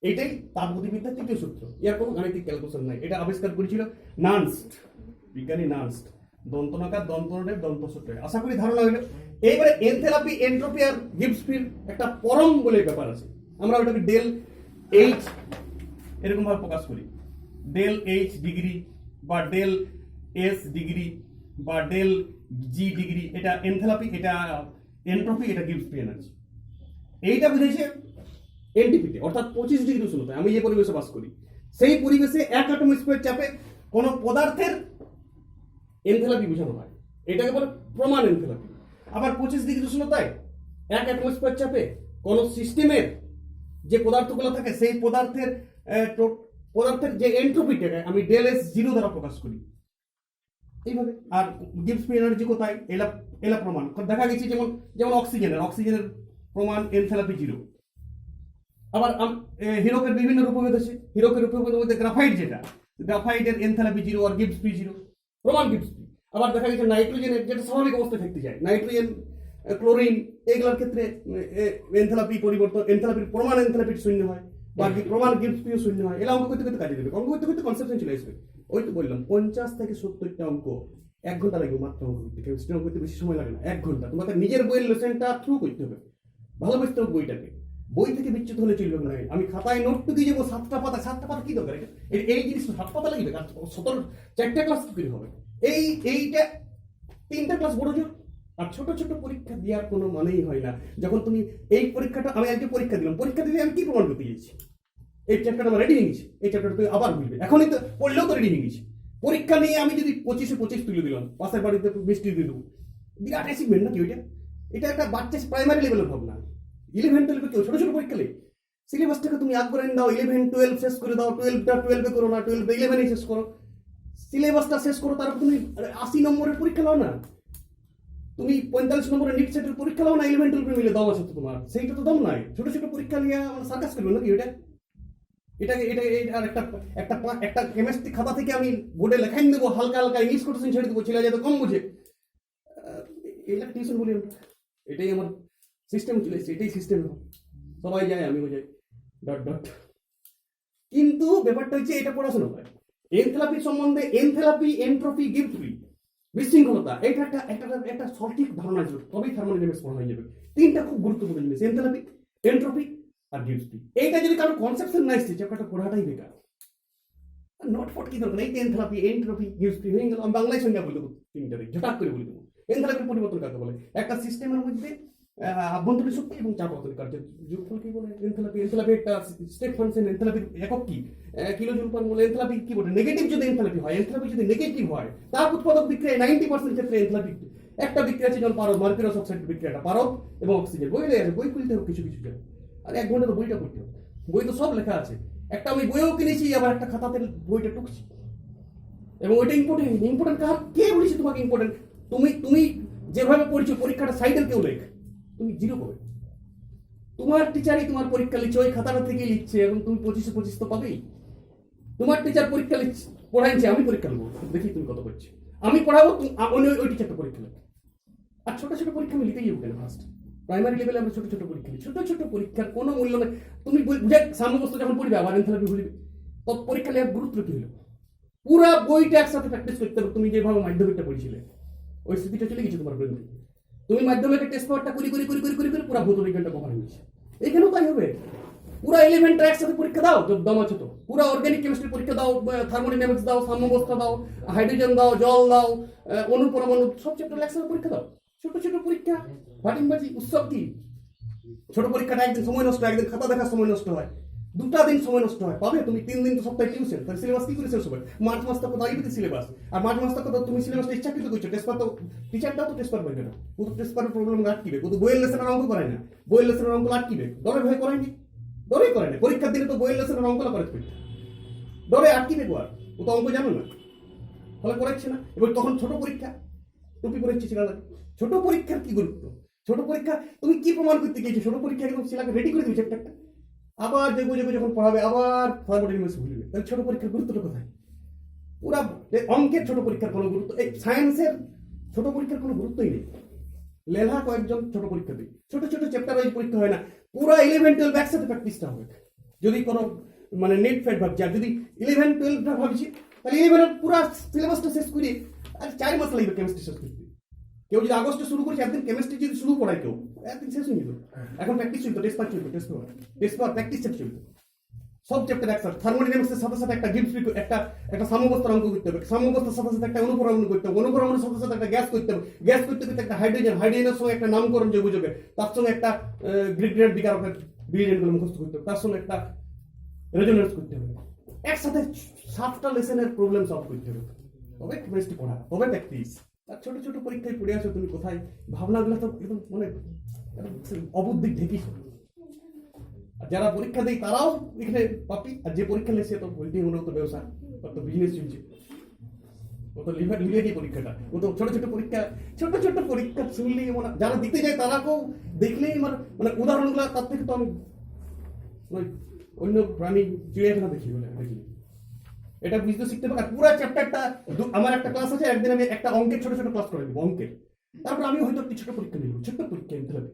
এটাই তাপগতিবিদ্যার তৃতীয় সূত্র। এর কোনো গাণিতিক ক্যালকুলেশন নাই। এটা আবিষ্কার করেছিল নার্নস্ট, বিজ্ঞানী নার্নস্ট, দন্তনাকার দন্তনের দন্তসূত্রে। আশা করি ধারণা হইল। এইবারে এনথ্যালপি, এন্ট্রপি আর গিবস ফ্রির একটা পরম বলে ব্যাপার আছে। আমরা ওটাকে ডেল এইচ এরকম ভাবে প্রকাশ করি, ডেল এইচ ডিগ্রি বা ডেল এস ডিগ্রি বা ডেল জি ডিগ্রি। এটা এনথ্যালপি, এটা এন্ট্রপি, এটা গিবস ফ্রি এনার্জি। এইটা বুঝেছে এনটিপিতে, অর্থাৎ 25 ডিগ্রি উষ্ণতায় আমি যে পরিবেশে বাস করি, সেই পরিবেশে 1 অ্যাটম স্কয়ার চাপে কোন পদার্থের এনথ্যালপি বোঝানো হয়। এটাকে বলে প্রমাণ এনথ্যালপি। আবার 25 ডিগ্রি উষ্ণতায় 1 অ্যাটম স্কয়ার চাপে কোন সিস্টেমের যে পদার্থগুলো থাকে সেই পদার্থের যে এন্ট্রপিটাকে আমি ডেল এস জিরো দ্বারা প্রকাশ করি এইভাবে। আর গিবস ফ্রি এনার্জি কোথায়? এলা প্রমাণ দেখা গেছে, যেমন অক্সিজেনের প্রমাণ এনথ্যালপি জিরো। আবার হিরকের বিভিন্ন রূপভেদ আছে। হিরকের রূপভেদের মধ্যে গ্রাফাইট, যেটা গ্রাফাইটের এনথ্যালপি জিরো আর গিবস ফ্রি জিরো, প্রমাণ গিবস ফ্রি। আবার দেখা গেছে নাইট্রোজেনের, যেটা স্বাভাবিক অবস্থায় থাকতে যায়, নাইট্রোজেন, ক্লোরিন, এগুলোর ক্ষেত্রে এনথ্যালপি পরিবর্তন, এনথ্যালপির প্রমাণ এনথ্যালপি শূন্য হয় বা প্রমাণ গিবস ফ্রি শূন্য হয়। এলা অঙ্ক করতে করতে কাজে দেবে। অঙ্ক করতে করতে কনসেপশন চলে আসবে। ওই তো বললাম 50 থেকে 70টা অঙ্ক 1 ঘন্টা লাগবে মাত্র। অঙ্ক করতে কেমিস্ট্রি অঙ্ক করতে বেশি সময় লাগে না, 1 ঘন্টা। তোমাকে নিজের বইয়ের লেসনটা থ্রু করতে হবে, ভালোবাসতে হবে বইটাকে। বই থেকে বিচ্যুত হলে চলবে না। আমি খাতায় নোট দিয়ে যাবো 7টা পাতা কি দরকার? এই জিনিস 7 পাতা লাগবে, 4টা ক্লাস কি করে হবে? এইটা 3টা ক্লাস বড় জোর। আর ছোট ছোট পরীক্ষা দেওয়ার কোনো মানেই হয় না। যখন তুমি এই পরীক্ষাটা, আমি আজকে পরীক্ষা দিলাম, পরীক্ষা দিলে আমি কি প্রমাণ করতে গেছি? এই চ্যাপ্টারটা আমার রেডি হয়ে গেছে, এই চ্যাপ্টারটা তুই আবার বুঝবে, এখনই তো পড়লেও তো রেডি হয়ে গেছে। পরীক্ষা নিয়ে আমি যদি 25 তুলে দিলাম, পাশের বাড়িতে মিষ্টি দিয়ে দেবো, বিরাট অ্যাচিভমেন্ট নাকি ওইটা? এটা একটা বাচ্চা প্রাইমারি লেভেলের ভাবনা। 11 12 কেউ ছোট ছোট পরীক্ষা নেই। সিলেবাসটাকে তুমি আগ করে দাও, 11 12 শেষ করে দাও, 12 করো না, 12 11 শেষ করো, সিলেবাসটা শেষ করো। তারপর তুমি 80 নম্বরের পরীক্ষা নাও না, তুমি 45 নম্বরের নিট সেটের পরীক্ষা নাও না, 11 12 মিলে দাও আছে তো তোমার, সেইটা তো দাম নাই। ছোট ছোট পরীক্ষা নিয়ে সার্কাস করবে নাকি ওইটা? আর একটা কেমিস্ট্রি খাতা থেকে আমি বোর্ডে লেখাই দেবো, হালকা হালকা ইংলিশ কোটেশন ছেড়ে দেবো, ছেলে যাতে কম বুঝে। এটা টিউশন বলি আমরা, এটাই আমার সিস্টেম চলে এসেছে, এটাই সিস্টেম। সবাই যায়, আমিও যাই, ডট ডট। কিন্তু ব্যাপারটা হচ্ছে এটা পড়াশোনা হয় এনথ্যালপি সম্বন্ধে, এনথ্যালপি, এন্ট্রপি, গিবস ফ্রি, বিশৃঙ্খলতা। এটা একটা সঠিক ধারণা ছিল, তবেই থার্মোডাইনামিক্স পড়া হয়ে যাবে। 3টা খুব গুরুত্বপূর্ণ জিনিস, এনথ্যালপি, এন্ট্রপি আর গিবস ফ্রি। এইটা যদি কারো কনসেপশন না এসেছে, চ্যাপ্টারটা পড়াটাই বেকার। নোট ফট কি দরকার? এই এনথ্যালপি, এন্ট্রপি, গিবস ফ্রি হয়ে গেল। আমি বাংলায় সংজ্ঞা বলে দেবো, 3টারে ঝটাক করে বলে দেবো। এনথ্যালপির পরিবর্তন কাকে বলে? একটা সিস্টেমের মধ্যে আভ্যন্তরীণ শক্তি এবং চাপ অবতরী কার্য যোগফল কি বলে? এনথ্যালপি। এনথ্যালপি একটা স্টেট ফাংশন। এনথ্যালপির একক কি? কিলোজুল পার মোল। এনথ্যালপি কি বলে? নেগেটিভ যদি এনথ্যালপি হয়, এনথ্যালপি যদি নেগেটিভ হয়, তাপ উৎপাদক বিক্রিয়া 90% ক্ষেত্রে এনথ্যালপি একটা বিক্রিয়া আছে, যেমন পারদ, মার্কিউরাস অক্সাইড বিক্রিয়াটা, পারদ এবং অক্সিজেন। বই আছে, বই খুলতে হবে কিছু কিছু জায়গায়। আর 1 ঘন্টা তো বইটা পড়তে হবে, বই তো সব লেখা আছে। একটা আমি বইও কিনেছি, আবার একটা খাতাতে বইটা টুকছি, এবং ওইটা ইম্পর্টেন্ট কার? কে বলেছে তোমাকে ইম্পর্টেন্ট? তুমি যেভাবে পড়ছো, পরীক্ষাটা সাইডের কেউ লেখ, তুমি 0 পাবে। তোমার টিচারই তোমার পরীক্ষা লিখছে, ওই খাতাটা থেকে লিখছে, এবং তুমি 25 তো পাবেই। তোমার টিচার পরীক্ষা লিখছে, পড়াইছে, আমি পরীক্ষা নেবো, দেখি তুমি কত করছো। আমি পড়াবো, ওই টিচারটা পরীক্ষা লেখ। আর ছোট ছোট পরীক্ষা আমি লিখেই কেন? ফার্স্ট প্রাইমারি লেভেলে আমরা ছোট ছোট পরীক্ষা লিখি। ছোট ছোট পরীক্ষার কোনো মূল্য নেই। তুমি বুঝে সাম্যবস্থা যখন পড়বে, আবার এনথ্যালপি ভুলবে, তো পরীক্ষা লেখার গুরুত্ব কি হলো? পুরা বইটা একসাথে প্র্যাকটিস করতে হবে। তুমি যেভাবে মাধ্যমিকটা পড়েছিলে, ওই স্মৃতিটা চলে গেছে তোমার ব্রেন থেকে। তুমি মাধ্যমিকের টেস্ট পেপারটা করি পুরো ভৌত বিজ্ঞানটা কভার হয়ে গেছে। এখানেও তাই হবে। পুরো 11টা একসাথে পরীক্ষা দাও, দম আছে তো। পুরো অর্গানিক কেমিস্ট্রি পরীক্ষা দাও, থার্মোডাইনামিক্স দাও, সাম্যাবস্থা দাও, হাইড্রোজেন দাও, জল দাও, অণু পরমাণু, সব চ্যাপ্টার একসাথে পরীক্ষা দাও। ছোট ছোট পরীক্ষা, ভাটিংবাজি, উৎসব কি? ছোট পরীক্ষাটা একদিন সময় নষ্ট হয়, একদিন খাতা দেখার সময় নষ্ট হয়, 2টা দিন সময় নষ্ট হয়। পাবে তুমি 3 দিন তো সপ্তাহে টিউশন, তাহলে সিলেবাস কি করে শেষ হবে? মার্চ মাস তক আইবিতে সিলেবাস, আর মার্চ মাস তক তুমি সিলেবাসটা ইচ্ছাকৃত করছো। টেস্ট পেপার তো টিচারটাও তো টেস্ট পেপার পাইবে না, ও তো টেস্ট পেপারের প্রবলেম আটকিবে, ও তো বইয়ের লেসনের অঙ্ক করায় না, বইয়ের লেসনের অঙ্ক আটকিবে, ডরে ভয় করায়নি, ডরেই করে না। পরীক্ষার দিনে তো বইয়ের লেসনের অঙ্কলা করে পরীক্ষা, ডরে আটকিবে গো। আর ও তো অঙ্ক জানো না, ফলে করাচ্ছে না। এবার তখন ছোট পরীক্ষা, টুপি পরেছি ছিল না। ছোট পরীক্ষার কি গুরুত্ব? ছোট পরীক্ষা তুমি কি প্রমাণ করতে গিয়েছো? ছোট পরীক্ষা একদম ছেলেকে রেডি করে দিবে চ্যাপ্টারটা, আবার দেখবো যখন পড়াবে আবার থার্মোডাইনামিক্স ভুলবে। তাহলে ছোট পরীক্ষার গুরুত্বটা কোথায়? পুরা অঙ্কের ছোট পরীক্ষার কোনো গুরুত্ব, এই সায়েন্সের ছোট পরীক্ষার কোনো গুরুত্বই নেই। লেলহা কয়েকজন ছোট পরীক্ষা দিই, ছোট ছোট চ্যাপ্টার ওয়াইজ পরীক্ষা হয় না, পুরো 11-12 একসাথে প্র্যাকটিসটা হবে। যদি কোনো মানে নেট ফেট ভাবছি, আর যদি 11-12 ভাবছি, তাহলে 11 পুরো সিলেবাসটা শেষ করি, আর 4 মাস লাগবে কেমিস্ট্রি শেষ করতে। কেউ যদি আগস্টে শুরু করেছে, একদিন কেমিস্ট্রি যদি শুরু পড়ায় কেউ, একদিন শেষ হয়ে যেত। এখন প্র্যাকটিস চলতো, টেস্ট পার চলতো, টেস্ট পার প্র্যাকটিস সেট চলতো, সব চ্যাপ্টার একসাথে। থার্মোডাইনামিক্সের সাথে সাথে একটা গিবস একটা সাম্যাবস্থার অঙ্ক করতে হবে, সাম্যাবস্থার সাথে সাথে একটা অনুপরমাণু করতে হবে, অনুপরমাণুর সাথে সাথে একটা গ্যাস করতে হবে, গ্যাস করতে করতে একটা হাইড্রোজেনের সঙ্গে একটা নামকরণ যোগ যোগে, তার সঙ্গে একটা গ্রেডিয়েন্ট বিকারকের বিলিয়নগুলো মুখস্থ করতে হবে, তার সঙ্গে একটা রেজোনেন্স করতে হবে, একসাথে 7টা লেসনের প্রবলেম সলভ করতে হবে, তবে কেমিস্ট্রি পড়া, তবে প্র্যাকটিস। আর ছোট ছোট পরীক্ষায় পড়ে আসো তুমি, কোথায় ভাবনাগুলো তো একদম মানে অবুদ্ধি ঢেকিস। আর যারা পরীক্ষা দেয় তারাও এখানে পাপি, আর যে পরীক্ষা নেই সে তো বলতে মনে হতো ব্যবসা, ওর তো বিজনেস চলছে, ও তো লিভার পরীক্ষাটা, ও তো ছোট ছোট পরীক্ষা, ছোট ছোট পরীক্ষা শুনলেই মানে যারা দিতে যায় তারাকেও দেখলেই মানে উদাহরণগুলো তার থেকে তো আমি অন্য প্রাণী চিড়িয়াখানা দেখি বলে দেখি, এটা বুঝতে শিখতে পারে। পুরো চ্যাপ্টারটা আমার একটা ক্লাস আছে, একদিন আমি একটা অঙ্কের ছোট ছোট ক্লাস করে দেবো, অঙ্কের, তারপর আমি হয়তো একটি ছোট পরীক্ষা নিব, ছোট্ট পরীক্ষা নিতে হবে।